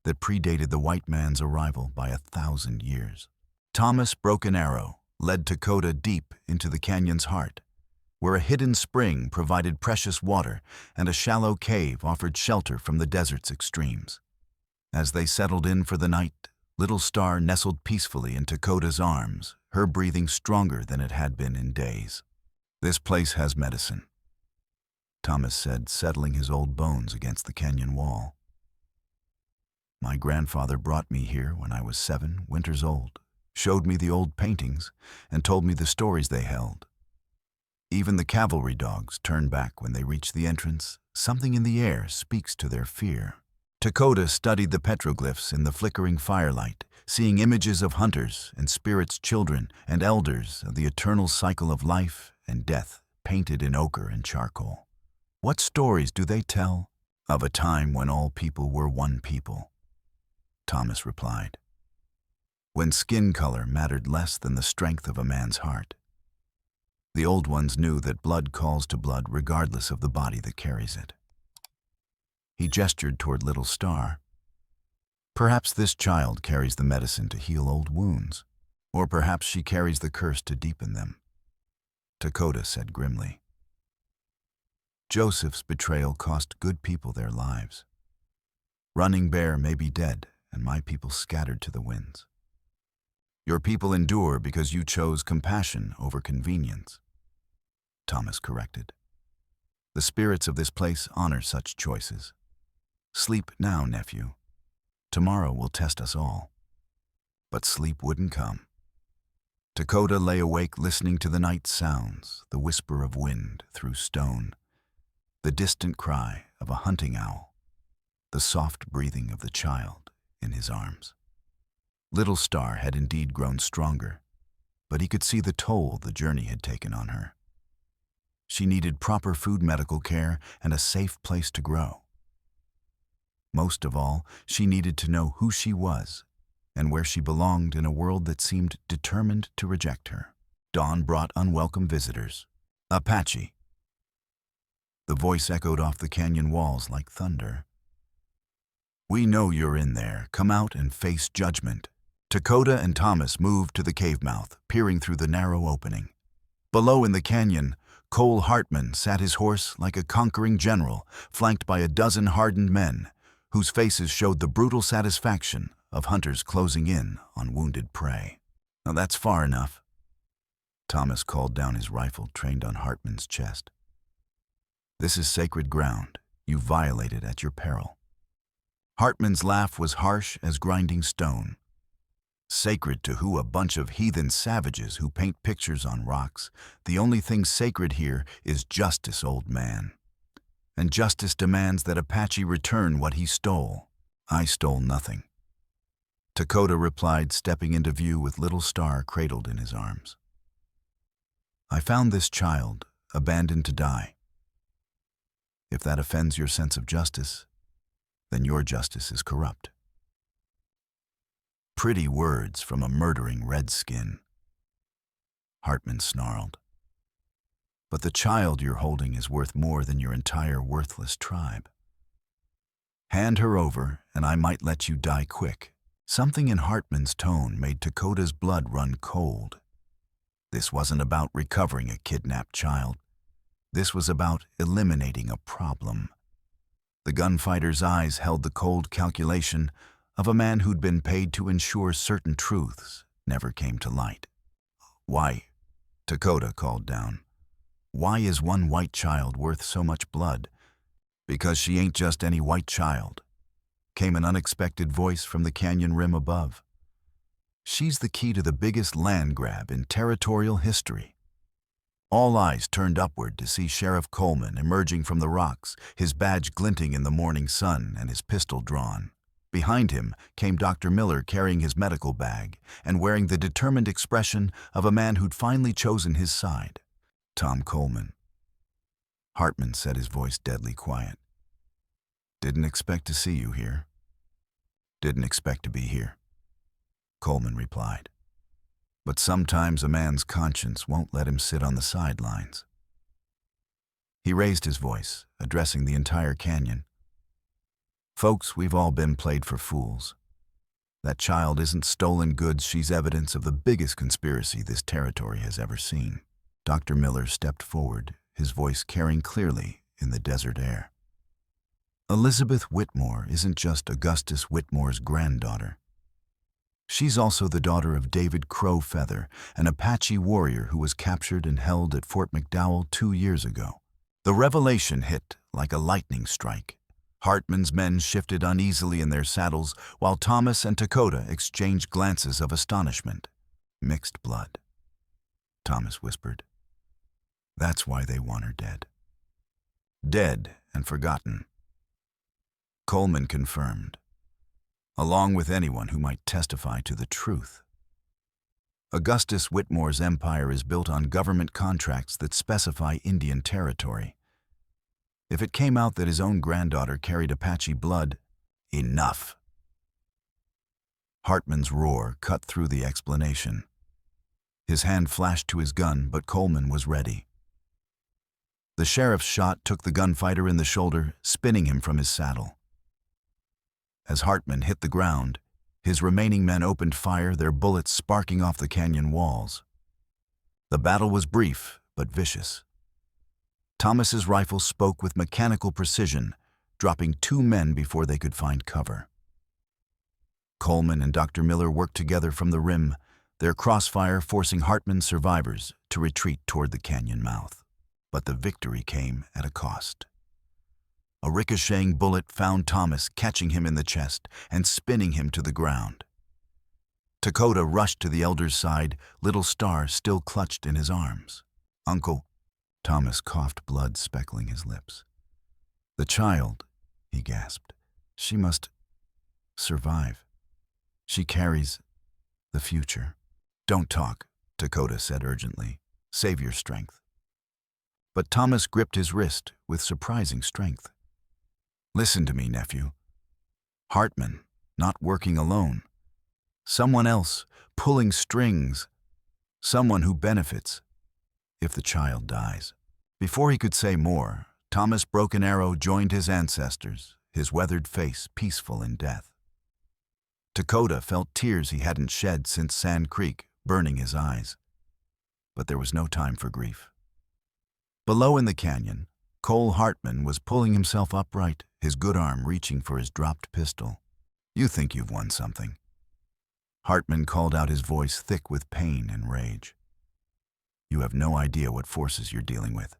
that predated the white man's arrival by 1,000 years. Thomas Broken Arrow led Dakota deep into the canyon's heart, where a hidden spring provided precious water and a shallow cave offered shelter from the desert's extremes. As they settled in for the night, Little Star nestled peacefully in Dakota's arms, her breathing stronger than it had been in days. "This place has medicine," Thomas said, settling his old bones against the canyon wall. "My grandfather brought me here when I was 7 winters old, showed me the old paintings, and told me the stories they held. Even the cavalry dogs turn back when they reach the entrance. Something in the air speaks to their fear." Dakota studied the petroglyphs in the flickering firelight, seeing images of hunters and spirits, children and elders of the eternal cycle of life and death painted in ochre and charcoal. "What stories do they tell?" "Of a time when all people were one people," Thomas replied. "When skin color mattered less than the strength of a man's heart. The old ones knew that blood calls to blood regardless of the body that carries it." He gestured toward Little Star. "Perhaps this child carries the medicine to heal old wounds, or perhaps she carries the curse to deepen them," Dakota said grimly. "Joseph's betrayal cost good people their lives. Running Bear may be dead, and my people scattered to the winds. Your people endure because you chose compassion over convenience," Thomas corrected. "The spirits of this place honor such choices. Sleep now, nephew. Tomorrow will test us all." But sleep wouldn't come. Dakota lay awake listening to the night sounds, the whisper of wind through stone, the distant cry of a hunting owl, the soft breathing of the child in his arms. Little Star had indeed grown stronger, but he could see the toll the journey had taken on her. She needed proper food, medical care, and a safe place to grow. Most of all, she needed to know who she was and where she belonged in a world that seemed determined to reject her. Dawn brought unwelcome visitors. "Apache." The voice echoed off the canyon walls like thunder. "We know you're in there. Come out and face judgment." Dakota and Thomas moved to the cave mouth, peering through the narrow opening. Below in the canyon, Cole Hartman sat his horse like a conquering general, flanked by a dozen hardened men, whose faces showed the brutal satisfaction of hunters closing in on wounded prey. "Now that's far enough," Thomas called down his rifle trained on Hartman's chest. "This is sacred ground. You violate it at your peril." Hartman's laugh was harsh as grinding stone. "Sacred to who? A bunch of heathen savages who paint pictures on rocks. The only thing sacred here is justice, old man. And justice demands that Apache return what he stole." "I stole nothing," Dakota replied, stepping into view with Little Star cradled in his arms. "I found this child, abandoned to die. If that offends your sense of justice, then your justice is corrupt." "Pretty words from a murdering redskin," Hartman snarled. "But the child you're holding is worth more than your entire worthless tribe. Hand her over, and I might let you die quick." Something in Hartman's tone made Dakota's blood run cold. This wasn't about recovering a kidnapped child. This was about eliminating a problem. The gunfighter's eyes held the cold calculation of a man who'd been paid to ensure certain truths never came to light. "Why?" Dakota called down. "Why is one white child worth so much blood?" "Because she ain't just any white child," came an unexpected voice from the canyon rim above. "She's the key to the biggest land grab in territorial history." All eyes turned upward to see Sheriff Coleman emerging from the rocks, his badge glinting in the morning sun and his pistol drawn. Behind him came Dr. Miller carrying his medical bag and wearing the determined expression of a man who'd finally chosen his side. "Tom Coleman," Hartman said, his voice deadly quiet. "Didn't expect to see you here." "Didn't expect to be here," Coleman replied. "But sometimes a man's conscience won't let him sit on the sidelines." He raised his voice, addressing the entire canyon. "Folks, we've all been played for fools. That child isn't stolen goods, she's evidence of the biggest conspiracy this territory has ever seen. Dr. Miller stepped forward, his voice carrying clearly in the desert air. Elizabeth Whitmore isn't just Augustus Whitmore's granddaughter. She's also the daughter of David Crowfeather, an Apache warrior who was captured and held at Fort McDowell 2 years ago. The revelation hit like a lightning strike. Hartman's men shifted uneasily in their saddles, while Thomas and Dakota exchanged glances of astonishment. Mixed blood, Thomas whispered. That's why they want her dead. Dead and forgotten. Coleman confirmed, along with anyone who might testify to the truth. Augustus Whitmore's empire is built on government contracts that specify Indian territory. If it came out that his own granddaughter carried Apache blood, enough. Hartman's roar cut through the explanation. His hand flashed to his gun, but Coleman was ready. The sheriff's shot took the gunfighter in the shoulder, spinning him from his saddle. As Hartman hit the ground, his remaining men opened fire, their bullets sparking off the canyon walls. The battle was brief, but vicious. Thomas's rifle spoke with mechanical precision, dropping 2 men before they could find cover. Coleman and Dr. Miller worked together from the rim, their crossfire forcing Hartman's survivors to retreat toward the canyon mouth. But the victory came at a cost. A ricocheting bullet found Thomas, catching him in the chest and spinning him to the ground. Dakota rushed to the elder's side, little Star still clutched in his arms. "Uncle," Thomas coughed, blood speckling his lips. "The child," he gasped. "She must survive. She carries the future." "Don't talk," Dakota said urgently. "Save your strength." But Thomas gripped his wrist with surprising strength. "Listen to me, nephew. Hartman, not working alone. Someone else, pulling strings. Someone who benefits if the child dies." Before he could say more, Thomas' broken arrow joined his ancestors, his weathered face peaceful in death. Dakota felt tears he hadn't shed since Sand Creek, burning his eyes. But there was no time for grief. Below in the canyon, Cole Hartman was pulling himself upright, his good arm reaching for his dropped pistol. "You think you've won something." Hartman called out, his voice thick with pain and rage. "You have no idea what forces you're dealing with.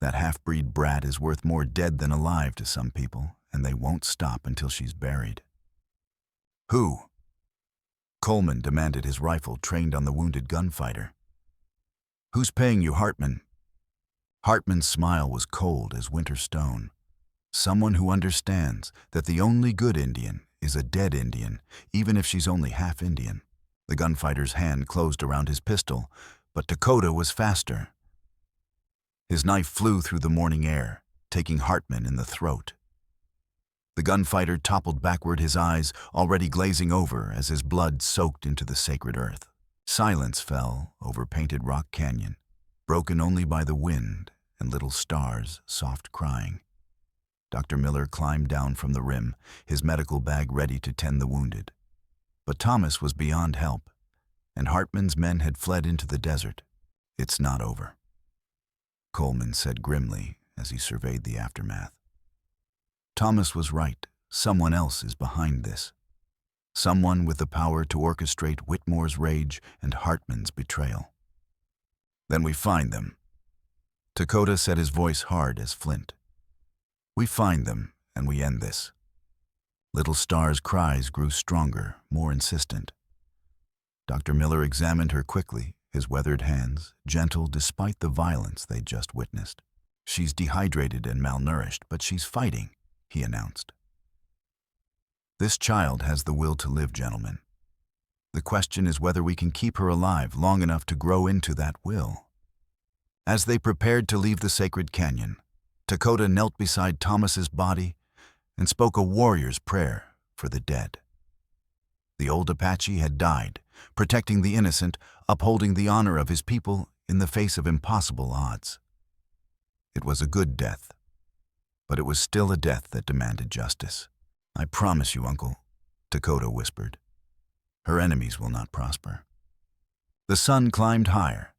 That half-breed brat is worth more dead than alive to some people, and they won't stop until she's buried." "Who?" Coleman demanded, his rifle trained on the wounded gunfighter. "Who's paying you, Hartman?" Hartman's smile was cold as winter stone. "Someone who understands that the only good Indian is a dead Indian, even if she's only half Indian." The gunfighter's hand closed around his pistol, but Dakota was faster. His knife flew through the morning air, taking Hartman in the throat. The gunfighter toppled backward, his eyes already glazing over as his blood soaked into the sacred earth. Silence fell over Painted Rock Canyon, broken only by the wind and little Star's soft crying. Dr. Miller climbed down from the rim, his medical bag ready to tend the wounded. But Thomas was beyond help, and Hartman's men had fled into the desert. "It's not over," Coleman said grimly as he surveyed the aftermath. Thomas was right. Someone else is behind this. Someone with the power to orchestrate Whitmore's rage and Hartman's betrayal. "Then we find them." Dakota said, his voice hard as flint. "We find them, and we end this." Little Star's cries grew stronger, more insistent. Dr. Miller examined her quickly, his weathered hands gentle despite the violence they'd just witnessed. "She's dehydrated and malnourished, but she's fighting," he announced. "This child has the will to live, gentlemen. The question is whether we can keep her alive long enough to grow into that will." As they prepared to leave the sacred canyon, Dakota knelt beside Thomas's body and spoke a warrior's prayer for the dead. The old Apache had died, protecting the innocent, upholding the honor of his people in the face of impossible odds. It was a good death, but it was still a death that demanded justice. "I promise you, Uncle," Dakota whispered. "Her enemies will not prosper." The sun climbed higher,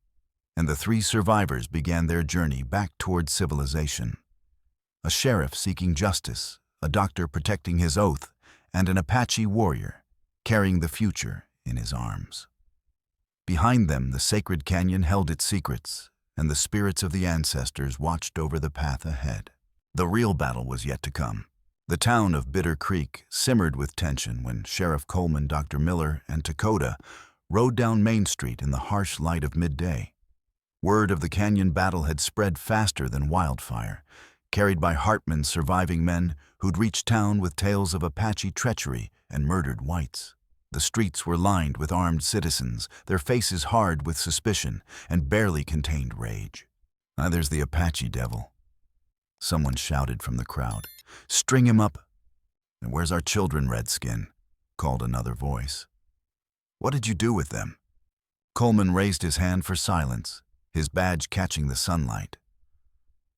and the three survivors began their journey back toward civilization. A sheriff seeking justice, a doctor protecting his oath, and an Apache warrior carrying the future in his arms. Behind them, the sacred canyon held its secrets, and the spirits of the ancestors watched over the path ahead. The real battle was yet to come. The town of Bitter Creek simmered with tension when Sheriff Coleman, Dr. Miller, and Dakota rode down Main Street in the harsh light of midday. Word of the canyon battle had spread faster than wildfire, carried by Hartman's surviving men who'd reached town with tales of Apache treachery and murdered whites. The streets were lined with armed citizens, their faces hard with suspicion and barely contained rage. "Ah, there's the Apache devil," someone shouted from the crowd. "String him up." "And where's our children, Redskin?" called another voice. "What did you do with them?" Coleman raised his hand for silence, his badge catching the sunlight.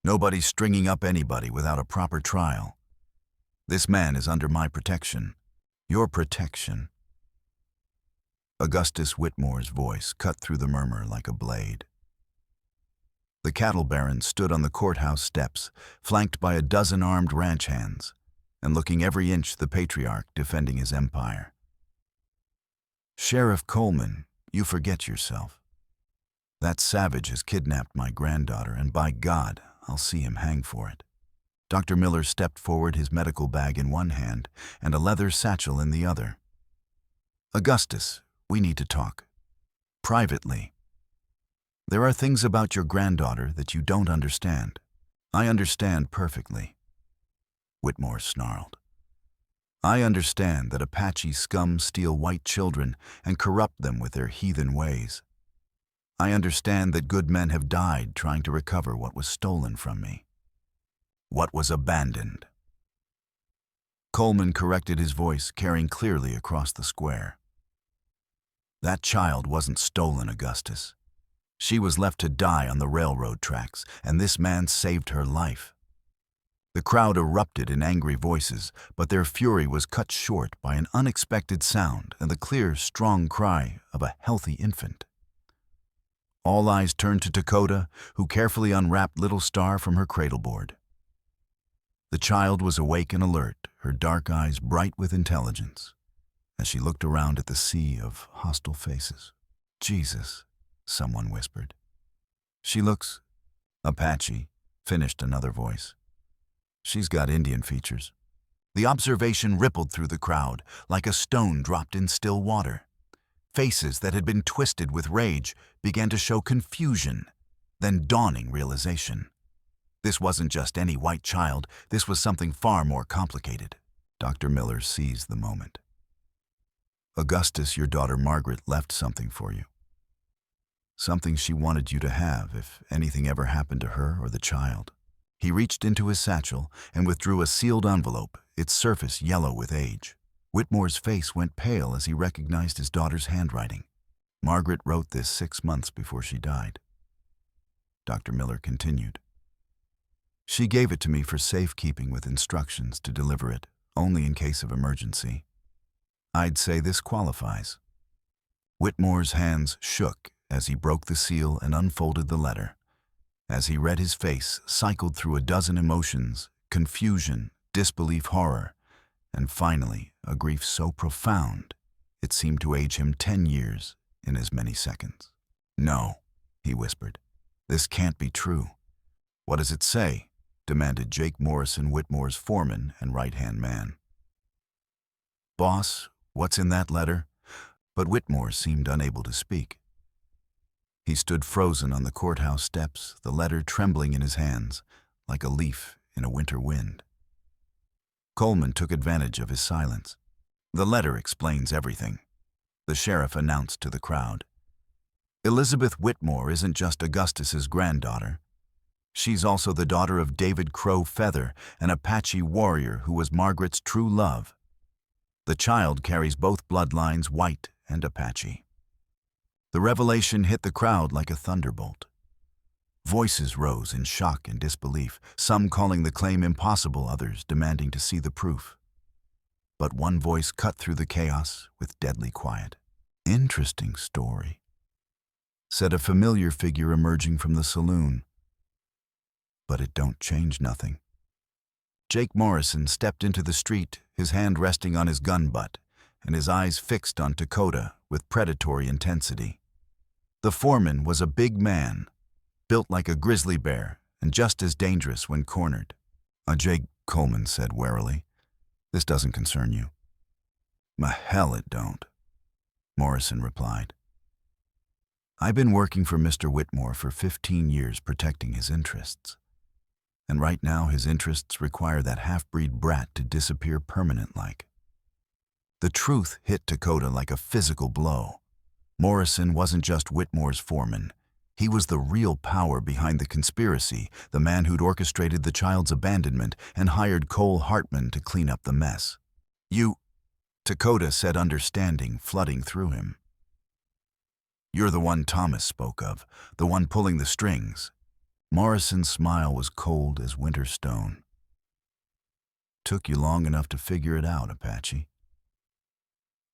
"Nobody's stringing up anybody without a proper trial. This man is under my protection. Your protection." Augustus Whitmore's voice cut through the murmur like a blade. The cattle baron stood on the courthouse steps, flanked by a dozen armed ranch hands, and looking every inch the patriarch defending his empire. "Sheriff Coleman, you forget yourself. That savage has kidnapped my granddaughter, and by God, I'll see him hang for it." Dr. Miller stepped forward, his medical bag in one hand and a leather satchel in the other. "Augustus, we need to talk. Privately. There are things about your granddaughter that you don't understand." "I understand perfectly," Whitmore snarled. "I understand that Apache scum steal white children and corrupt them with their heathen ways. I understand that good men have died trying to recover what was stolen from me. What was abandoned." Coleman corrected his voice, carrying clearly across the square. "That child wasn't stolen, Augustus. She was left to die on the railroad tracks, and this man saved her life." The crowd erupted in angry voices, but their fury was cut short by an unexpected sound and the clear, strong cry of a healthy infant. All eyes turned to Dakota, who carefully unwrapped Little Star from her cradleboard. The child was awake and alert, her dark eyes bright with intelligence, as she looked around at the sea of hostile faces. "Jesus," someone whispered. "She looks—" "Apache," finished another voice. "She's got Indian features." The observation rippled through the crowd like a stone dropped in still water. Faces that had been twisted with rage began to show confusion, then dawning realization. This wasn't just any white child, this was something far more complicated. Dr. Miller seized the moment. "Augustus, your daughter Margaret left something for you. Something she wanted you to have if anything ever happened to her or the child." He reached into his satchel and withdrew a sealed envelope, its surface yellow with age. Whitmore's face went pale as he recognized his daughter's handwriting. "Margaret wrote this 6 months before she died." Dr. Miller continued. "She gave it to me for safekeeping with instructions to deliver it only in case of emergency. I'd say this qualifies." Whitmore's hands shook as he broke the seal and unfolded the letter. As he read, his face cycled through a dozen emotions: confusion, disbelief, horror, and finally a grief so profound it seemed to age him 10 years in as many seconds. "No," he whispered. "This can't be true." "What does it say?" demanded Jake Morrison, Whitmore's foreman and right-hand man. "Boss, what's in that letter?" But Whitmore seemed unable to speak. He stood frozen on the courthouse steps, the letter trembling in his hands, like a leaf in a winter wind. Coleman took advantage of his silence. "The letter explains everything," the sheriff announced to the crowd. "Elizabeth Whitmore isn't just Augustus's granddaughter. She's also the daughter of David Crow Feather, an Apache warrior who was Margaret's true love. The child carries both bloodlines, white and Apache." The revelation hit the crowd like a thunderbolt. Voices rose in shock and disbelief, some calling the claim impossible, others demanding to see the proof. But one voice cut through the chaos with deadly quiet. "Interesting story. said a familiar figure emerging from the saloon. But it don't change nothing. Jake Morrison stepped into the street, his hand resting on his gun butt, and his eyes fixed on Dakota with predatory intensity. The foreman was a big man, built like a grizzly bear and just as dangerous when cornered. Jake, Coleman said warily, "This doesn't concern you." "Hell it don't," Morrison replied. "I've been working for Mr. Whitmore for 15 years protecting his interests. And right now his interests require that half-breed brat to disappear permanent-like." The truth hit Dakota like a physical blow. Morrison wasn't just Whitmore's foreman. He was the real power behind the conspiracy, the man who'd orchestrated the child's abandonment and hired Cole Hartman to clean up the mess. "You," Dakota said, understanding flooding through him. "You're the one Thomas spoke of, the one pulling the strings." Morrison's smile was cold as winter stone. "Took you long enough to figure it out, Apache."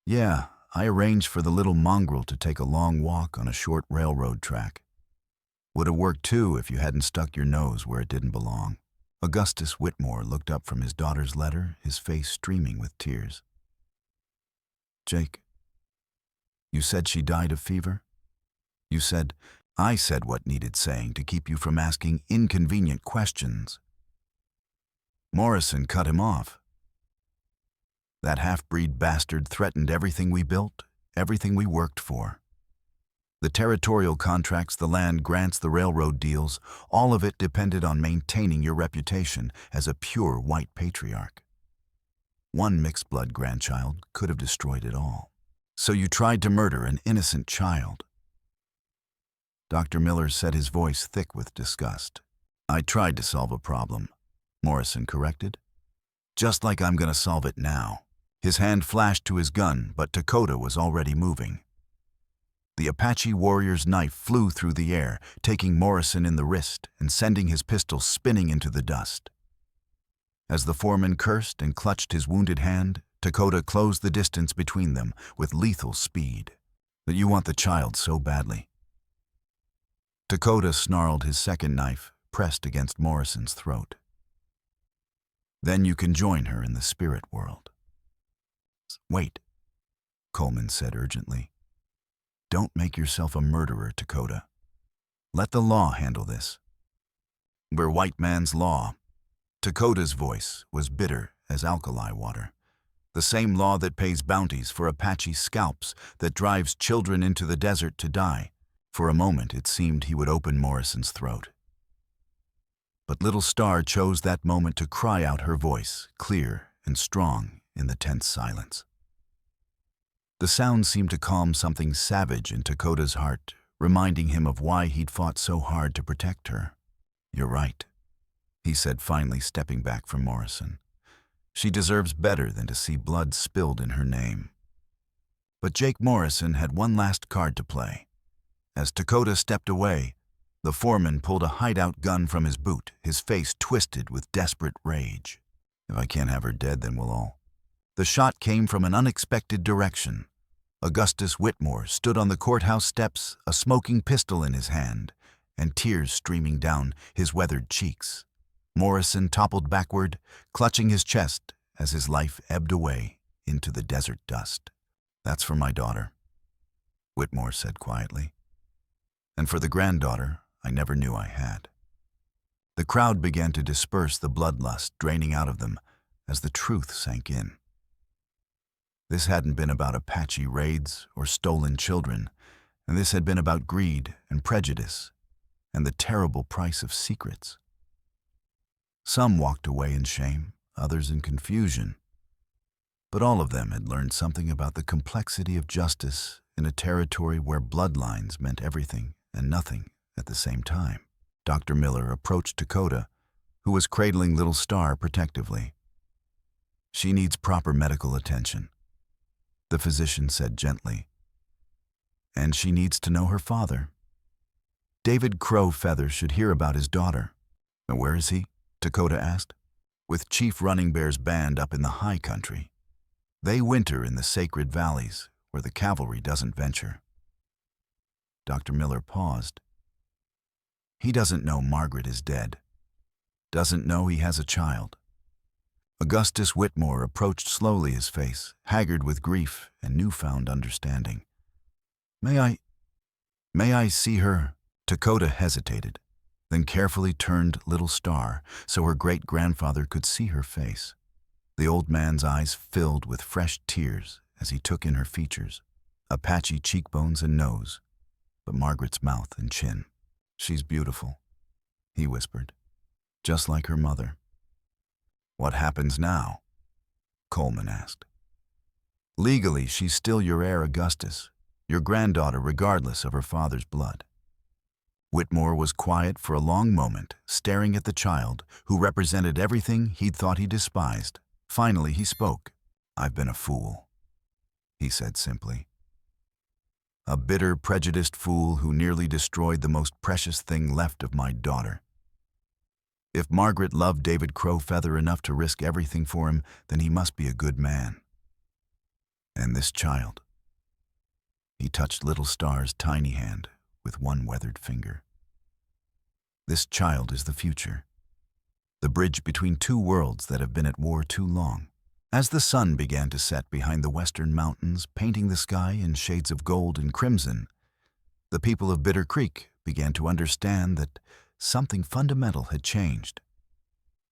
"Yeah, I arranged for the little mongrel to take a long walk on a short railroad track. Would have worked too if you hadn't stuck your nose where it didn't belong." Augustus Whitmore looked up from his daughter's letter, his face streaming with tears. "Jake, you said she died of fever? You said, I said what needed saying to keep you from asking inconvenient questions." Morrison cut him off. "That half-breed bastard threatened everything we built, everything we worked for. The territorial contracts, the land grants, the railroad deals, all of it depended on maintaining your reputation as a pure white patriarch. One mixed-blood grandchild could have destroyed it all. So you tried to murder an innocent child." Dr. Miller said, his voice thick with disgust. "I tried to solve a problem," Morrison corrected. "Just like I'm gonna solve it now." His hand flashed to his gun, but Dakota was already moving. The Apache warrior's knife flew through the air, taking Morrison in the wrist and sending his pistol spinning into the dust. As the foreman cursed and clutched his wounded hand, Dakota closed the distance between them with lethal speed. "But you want the child so badly." Dakota snarled, his second knife pressed against Morrison's throat. "Then you can join her in the spirit world." "Wait," Coleman said urgently. "Don't make yourself a murderer, Dakota. Let the law handle this." "We're white man's law." Dakota's voice was bitter as alkali water. "The same law that pays bounties for Apache scalps, that drives children into the desert to die." For a moment it seemed he would open Morrison's throat. But Little Star chose that moment to cry out her voice, clear and strong in the tense silence. The sound seemed to calm something savage in Dakota's heart, reminding him of why he'd fought so hard to protect her. "You're right," he said, finally stepping back from Morrison. "She deserves better than to see blood spilled in her name." But Jake Morrison had one last card to play. As Dakota stepped away, the foreman pulled a hideout gun from his boot, his face twisted with desperate rage. "If I can't have her dead, then we'll all." The shot came from an unexpected direction. Augustus Whitmore stood on the courthouse steps, a smoking pistol in his hand, and tears streaming down his weathered cheeks. Morrison toppled backward, clutching his chest as his life ebbed away into the desert dust. "That's for my daughter," Whitmore said quietly. "And for the granddaughter I never knew I had." The crowd began to disperse, the bloodlust draining out of them as the truth sank in. This hadn't been about Apache raids or stolen children, and this had been about greed and prejudice and the terrible price of secrets. Some walked away in shame, others in confusion, but all of them had learned something about the complexity of justice in a territory where bloodlines meant everything and nothing at the same time. Dr. Miller approached Dakota, who was cradling Little Star protectively. "She needs proper medical attention," the physician said gently. "And she needs to know her father. David Crow Feather should hear about his daughter." "Where is he?" Dakota asked. "With Chief Running Bear's band up in the high country. They winter in the sacred valleys where the cavalry doesn't venture." Dr. Miller paused. He doesn't know Margaret is dead. Doesn't know he has a child. Augustus Whitmore approached slowly, his face haggard with grief and newfound understanding. May I see her? Dakota hesitated, then carefully turned Little Star so her great-grandfather could see her face. The old man's eyes filled with fresh tears as he took in her features, Apache cheekbones and nose, but Margaret's mouth and chin. She's beautiful, he whispered, just like her mother. What happens now? Coleman asked. Legally, she's still your heir, Augustus, your granddaughter regardless of her father's blood. Whitmore was quiet for a long moment, staring at the child who represented everything he'd thought he despised. Finally, he spoke. I've been a fool, he said simply. A bitter, prejudiced fool who nearly destroyed the most precious thing left of my daughter. If Margaret loved David Crowfeather enough to risk everything for him, then he must be a good man. And this child. He touched Little Star's tiny hand with one weathered finger. This child is the future, the bridge between two worlds that have been at war too long. As the sun began to set behind the western mountains, painting the sky in shades of gold and crimson, the people of Bitter Creek began to understand that something fundamental had changed.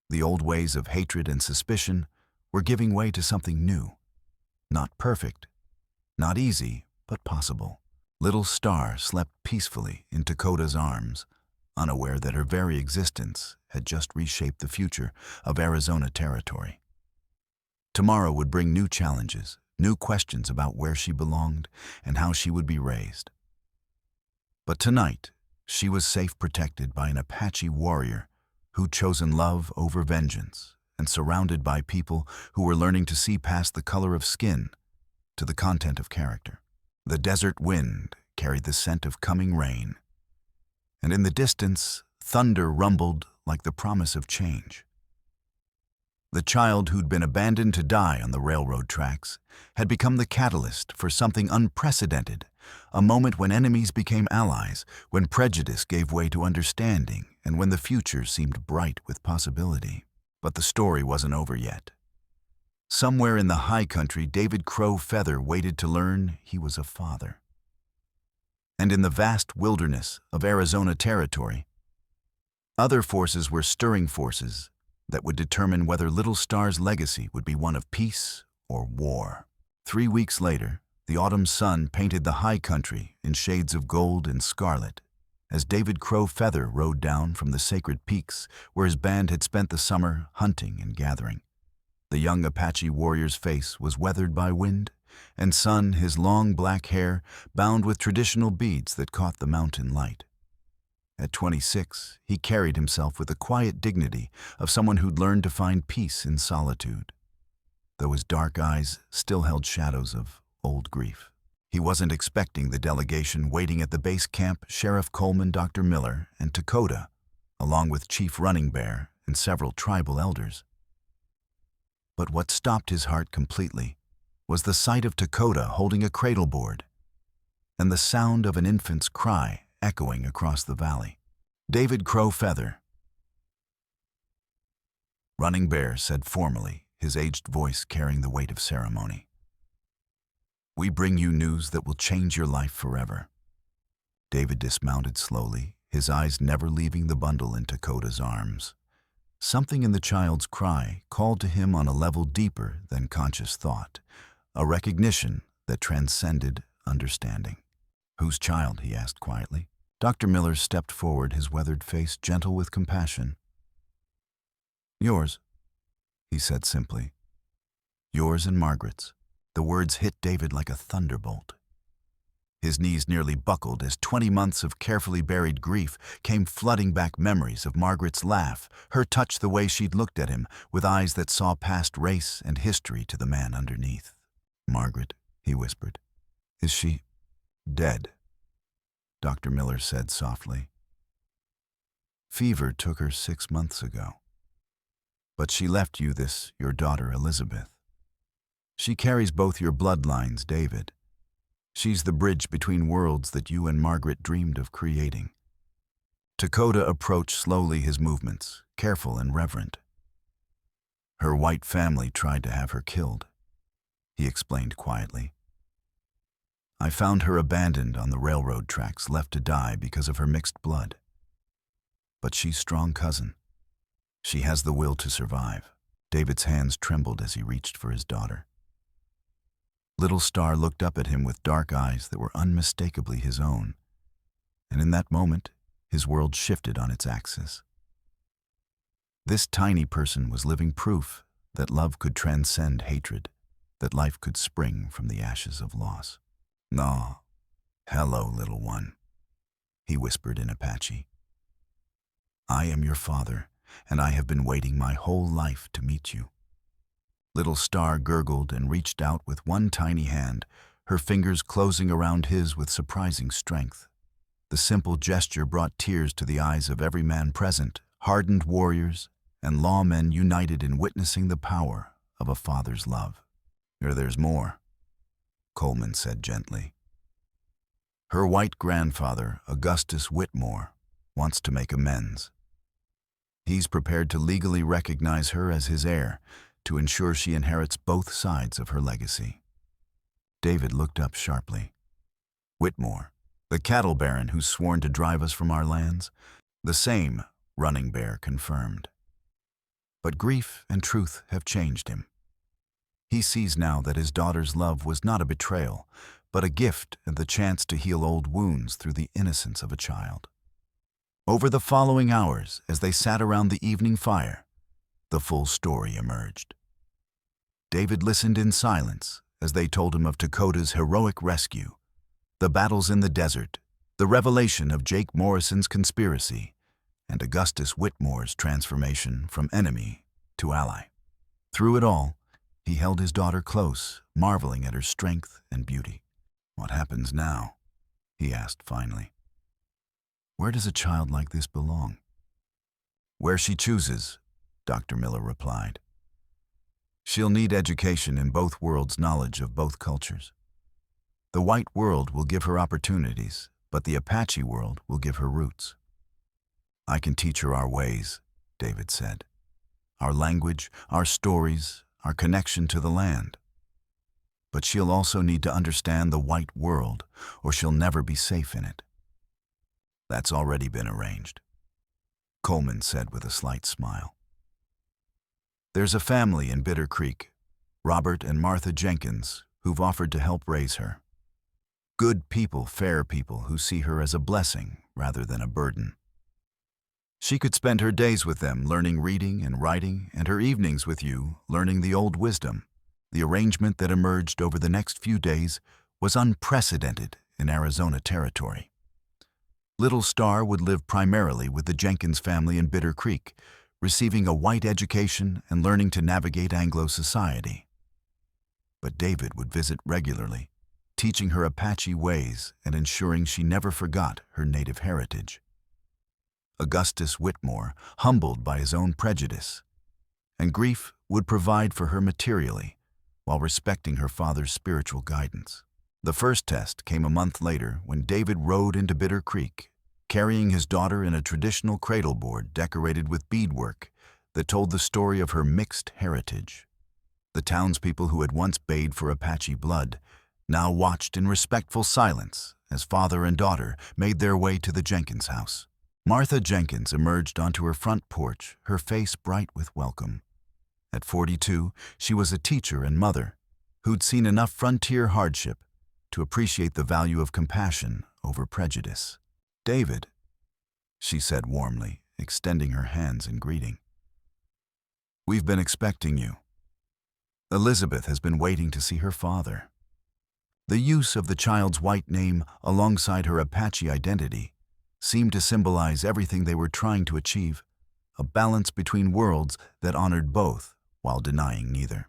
The old ways of hatred and suspicion were giving way to something new. Not perfect, not easy, but possible. Little Star slept peacefully in Dakota's arms, unaware that her very existence had just reshaped the future of Arizona territory. Tomorrow would bring new challenges, new questions about where she belonged and how she would be raised. But tonight, she was safe, protected by an Apache warrior who'd chosen love over vengeance and surrounded by people who were learning to see past the color of skin to the content of character. The desert wind carried the scent of coming rain, and in the distance, thunder rumbled like the promise of change. The child who'd been abandoned to die on the railroad tracks had become the catalyst for something unprecedented, a moment when enemies became allies, when prejudice gave way to understanding, and when the future seemed bright with possibility. But the story wasn't over yet. Somewhere in the high country, David Crowfeather waited to learn he was a father. And in the vast wilderness of Arizona territory, other forces were stirring forces that would determine whether Little Star's legacy would be one of peace or war. 3 weeks later, the autumn sun painted the high country in shades of gold and scarlet as David Crowfeather rode down from the sacred peaks where his band had spent the summer hunting and gathering. The young Apache warrior's face was weathered by wind and sun, his long black hair bound with traditional beads that caught the mountain light. At 26, he carried himself with the quiet dignity of someone who'd learned to find peace in solitude, though his dark eyes still held shadows of old grief. He wasn't expecting the delegation waiting at the base camp, Sheriff Coleman, Dr. Miller, and Dakota, along with Chief Running Bear and several tribal elders. But what stopped his heart completely was the sight of Dakota holding a cradle board and the sound of an infant's cry echoing across the valley. David Crowfeather. Running Bear said formally, his aged voice carrying the weight of ceremony. We bring you news that will change your life forever. David dismounted slowly, his eyes never leaving the bundle in Dakota's arms. Something in the child's cry called to him on a level deeper than conscious thought, a recognition that transcended understanding. Whose child? He asked quietly. Dr. Miller stepped forward, his weathered face gentle with compassion. Yours, he said simply. Yours and Margaret's. The words hit David like a thunderbolt. His knees nearly buckled as 20 months of carefully buried grief came flooding back memories of Margaret's laugh, her touch, the way she'd looked at him with eyes that saw past race and history to the man underneath. Margaret, he whispered. Is she dead? Dr. Miller said softly. Fever took her 6 months ago. But she left you this, your daughter Elizabeth. She carries both your bloodlines, David. She's the bridge between worlds that you and Margaret dreamed of creating. Dakota approached slowly his movements, careful and reverent. Her white family tried to have her killed, he explained quietly. I found her abandoned on the railroad tracks, left to die because of her mixed blood. But she's strong cousin. She has the will to survive. David's hands trembled as he reached for his daughter. Little Star looked up at him with dark eyes that were unmistakably his own, and in that moment, his world shifted on its axis. This tiny person was living proof that love could transcend hatred, that life could spring from the ashes of loss. "No, hello, little one," he whispered in Apache. "I am your father, and I have been waiting my whole life to meet you." Little Star gurgled and reached out with one tiny hand, her fingers closing around his with surprising strength. The simple gesture brought tears to the eyes of every man present, hardened warriors and lawmen united in witnessing the power of a father's love. "There's more," Coleman said gently. "Her white grandfather, Augustus Whitmore, wants to make amends. He's prepared to legally recognize her as his heir, to ensure she inherits both sides of her legacy." David looked up sharply. "Whitmore, the cattle baron who's sworn to drive us from our lands?" "The same," Running Bear confirmed. But grief and truth have changed him. He sees now that his daughter's love was not a betrayal, but a gift and the chance to heal old wounds through the innocence of a child. Over the following hours, as they sat around the evening fire, the full story emerged. David listened in silence as they told him of Dakota's heroic rescue, the battles in the desert, the revelation of Jake Morrison's conspiracy, and Augustus Whitmore's transformation from enemy to ally. Through it all, he held his daughter close, marveling at her strength and beauty. "What happens now?" he asked finally. "Where does a child like this belong?" "Where she chooses," Dr. Miller replied. "She'll need education in both worlds, knowledge of both cultures. The white world will give her opportunities, but the Apache world will give her roots." "I can teach her our ways," David said. "Our language, our stories, our connection to the land. But she'll also need to understand the white world, or she'll never be safe in it." "That's already been arranged," Coleman said with a slight smile. "There's a family in Bitter Creek, Robert and Martha Jenkins, who've offered to help raise her. Good people, fair people who see her as a blessing rather than a burden. She could spend her days with them learning reading and writing, and her evenings with you learning the old wisdom." The arrangement that emerged over the next few days was unprecedented in Arizona territory. Little Star would live primarily with the Jenkins family in Bitter Creek, receiving a white education and learning to navigate Anglo society. But David would visit regularly, teaching her Apache ways and ensuring she never forgot her native heritage. Augustus Whitmore, humbled by his own prejudice and grief, would provide for her materially, while respecting her father's spiritual guidance. The first test came a month later when David rode into Bitter Creek, carrying his daughter in a traditional cradle board decorated with beadwork that told the story of her mixed heritage. The townspeople who had once bayed for Apache blood now watched in respectful silence as father and daughter made their way to the Jenkins house. Martha Jenkins emerged onto her front porch, her face bright with welcome. At 42, she was a teacher and mother who'd seen enough frontier hardship to appreciate the value of compassion over prejudice. "David," she said warmly, extending her hands in greeting. "We've been expecting you. Elizabeth has been waiting to see her father." The use of the child's white name alongside her Apache identity seemed to symbolize everything they were trying to achieve, a balance between worlds that honored both while denying neither.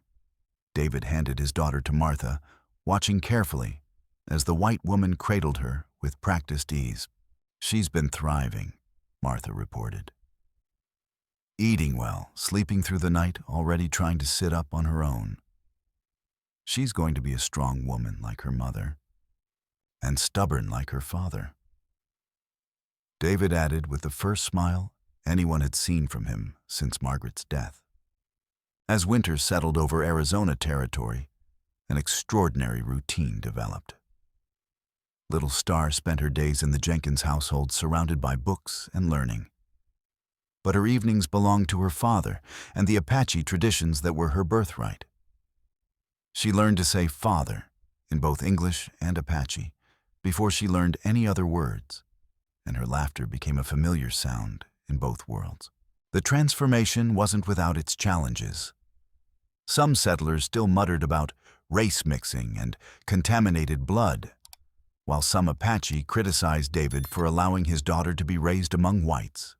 David handed his daughter to Martha, watching carefully as the white woman cradled her with practiced ease. "She's been thriving," Martha reported. "Eating well, sleeping through the night, already trying to sit up on her own. She's going to be a strong woman like her mother." and stubborn like her father. David added with the first smile anyone had seen from him since Margaret's death. As winter settled over Arizona territory, an extraordinary routine developed. Little Star spent her days in the Jenkins household surrounded by books and learning. But her evenings belonged to her father and the Apache traditions that were her birthright. She learned to say father in both English and Apache before she learned any other words, and her laughter became a familiar sound in both worlds. The transformation wasn't without its challenges. Some settlers still muttered about race mixing and contaminated blood, while some Apache criticized David for allowing his daughter to be raised among whites.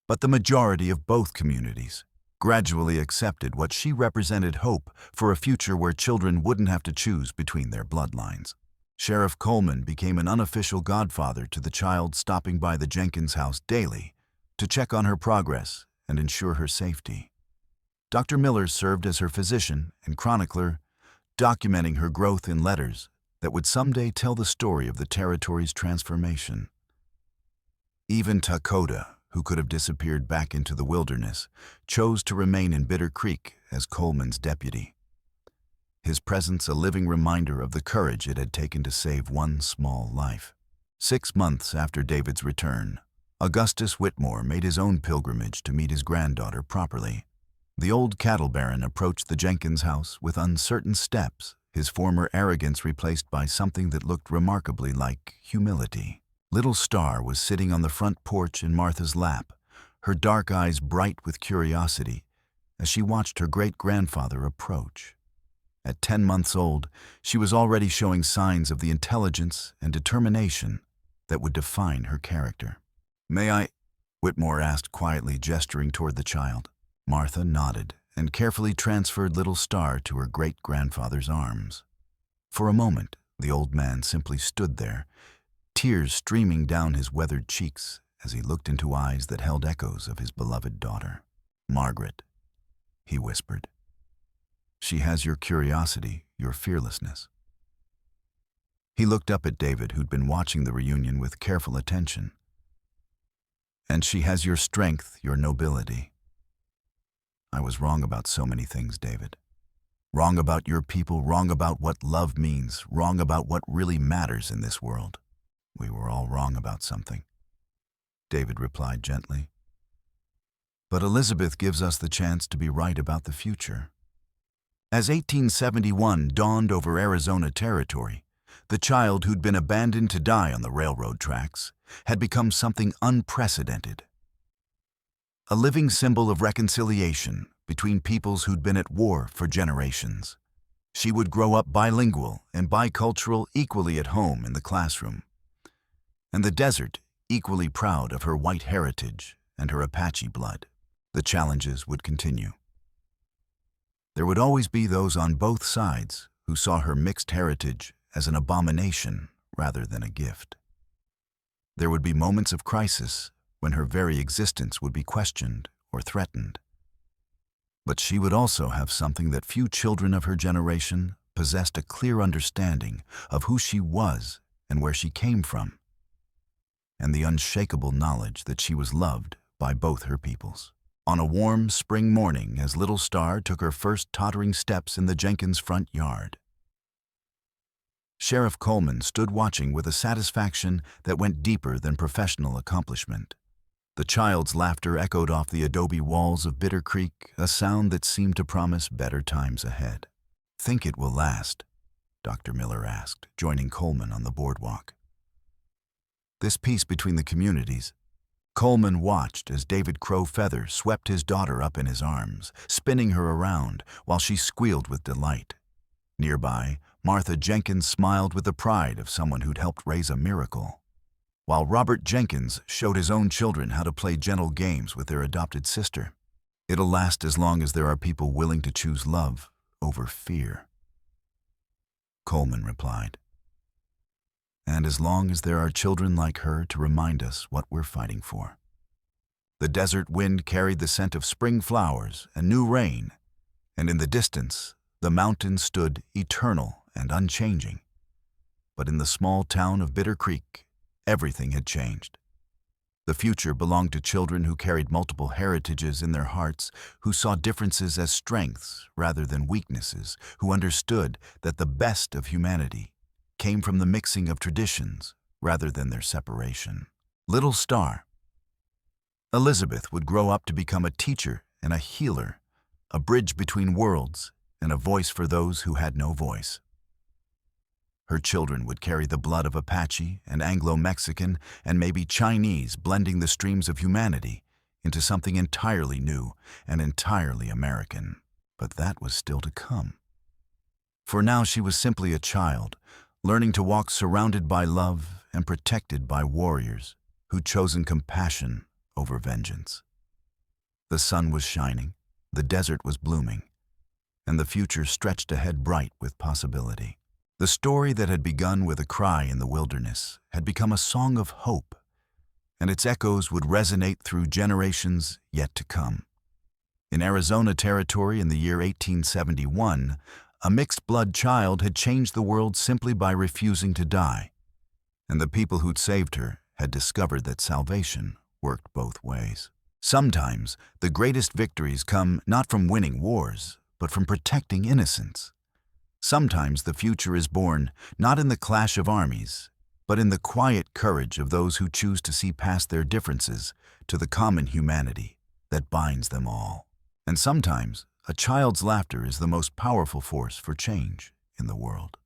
But the majority of both communities gradually accepted what she represented: hope for a future where children wouldn't have to choose between their bloodlines. Sheriff Coleman became an unofficial godfather to the child, stopping by the Jenkins house daily to check on her progress and ensure her safety. Dr. Miller served as her physician and chronicler, documenting her growth in letters that would someday tell the story of the territory's transformation. Even Dakota, who could have disappeared back into the wilderness, chose to remain in Bitter Creek as Coleman's deputy. His presence a living reminder of the courage it had taken to save one small life. 6 months after David's return, Augustus Whitmore made his own pilgrimage to meet his granddaughter properly. The old cattle baron approached the Jenkins house with uncertain steps, his former arrogance replaced by something that looked remarkably like humility. Little Star was sitting on the front porch in Martha's lap, her dark eyes bright with curiosity as she watched her great-grandfather approach. At 10 months old, she was already showing signs of the intelligence and determination that would define her character. "May I?" Whitmore asked quietly, gesturing toward the child. Martha nodded and carefully transferred Little Star to her great-grandfather's arms. For a moment, the old man simply stood there, tears streaming down his weathered cheeks as he looked into eyes that held echoes of his beloved daughter. "Margaret," he whispered. "She has your curiosity, your fearlessness." He looked up at David, who'd been watching the reunion with careful attention. "And she has your strength, your nobility." "I was wrong about so many things, David. Wrong about your people, wrong about what love means, wrong about what really matters in this world. We were all wrong about something," David replied gently. "But Elizabeth gives us the chance to be right about the future." As 1871 dawned over Arizona territory, the child who'd been abandoned to die on the railroad tracks had become something unprecedented. A living symbol of reconciliation between peoples who'd been at war for generations. She would grow up bilingual and bicultural, equally at home in the classroom. And the desert equally proud of her white heritage and her Apache blood. The challenges would continue. There would always be those on both sides who saw her mixed heritage as an abomination rather than a gift. There would be moments of crisis when her very existence would be questioned or threatened. But she would also have something that few children of her generation possessed: a clear understanding of who she was and where she came from, and the unshakable knowledge that she was loved by both her peoples. On a warm spring morning, as Little Star took her first tottering steps in the Jenkins front yard, Sheriff Coleman stood watching with a satisfaction that went deeper than professional accomplishment. The child's laughter echoed off the adobe walls of Bitter Creek, a sound that seemed to promise better times ahead. "Think it will last?" Dr. Miller asked, joining Coleman on the boardwalk. This peace between the communities. Coleman watched as David Crow Feather swept his daughter up in his arms, spinning her around while she squealed with delight. Nearby, Martha Jenkins smiled with the pride of someone who'd helped raise a miracle, while Robert Jenkins showed his own children how to play gentle games with their adopted sister. "It'll last as long as there are people willing to choose love over fear," Coleman replied. "And as long as there are children like her to remind us what we're fighting for." The desert wind carried the scent of spring flowers and new rain, and in the distance, the mountains stood eternal and unchanging. But in the small town of Bitter Creek, everything had changed. The future belonged to children who carried multiple heritages in their hearts, who saw differences as strengths rather than weaknesses, who understood that the best of humanity came from the mixing of traditions rather than their separation. Little Star. Elizabeth would grow up to become a teacher and a healer, a bridge between worlds and a voice for those who had no voice. Her children would carry the blood of Apache and Anglo-Mexican and maybe Chinese, blending the streams of humanity into something entirely new and entirely American. But that was still to come. For now she was simply a child, learning to walk surrounded by love and protected by warriors who'd chosen compassion over vengeance. The sun was shining, the desert was blooming, and the future stretched ahead bright with possibility. The story that had begun with a cry in the wilderness had become a song of hope, and its echoes would resonate through generations yet to come. In Arizona Territory in the year 1871, a mixed-blood child had changed the world simply by refusing to die, and the people who'd saved her had discovered that salvation worked both ways. Sometimes, the greatest victories come not from winning wars, but from protecting innocence. Sometimes the future is born not in the clash of armies, but in the quiet courage of those who choose to see past their differences to the common humanity that binds them all. And sometimes, a child's laughter is the most powerful force for change in the world.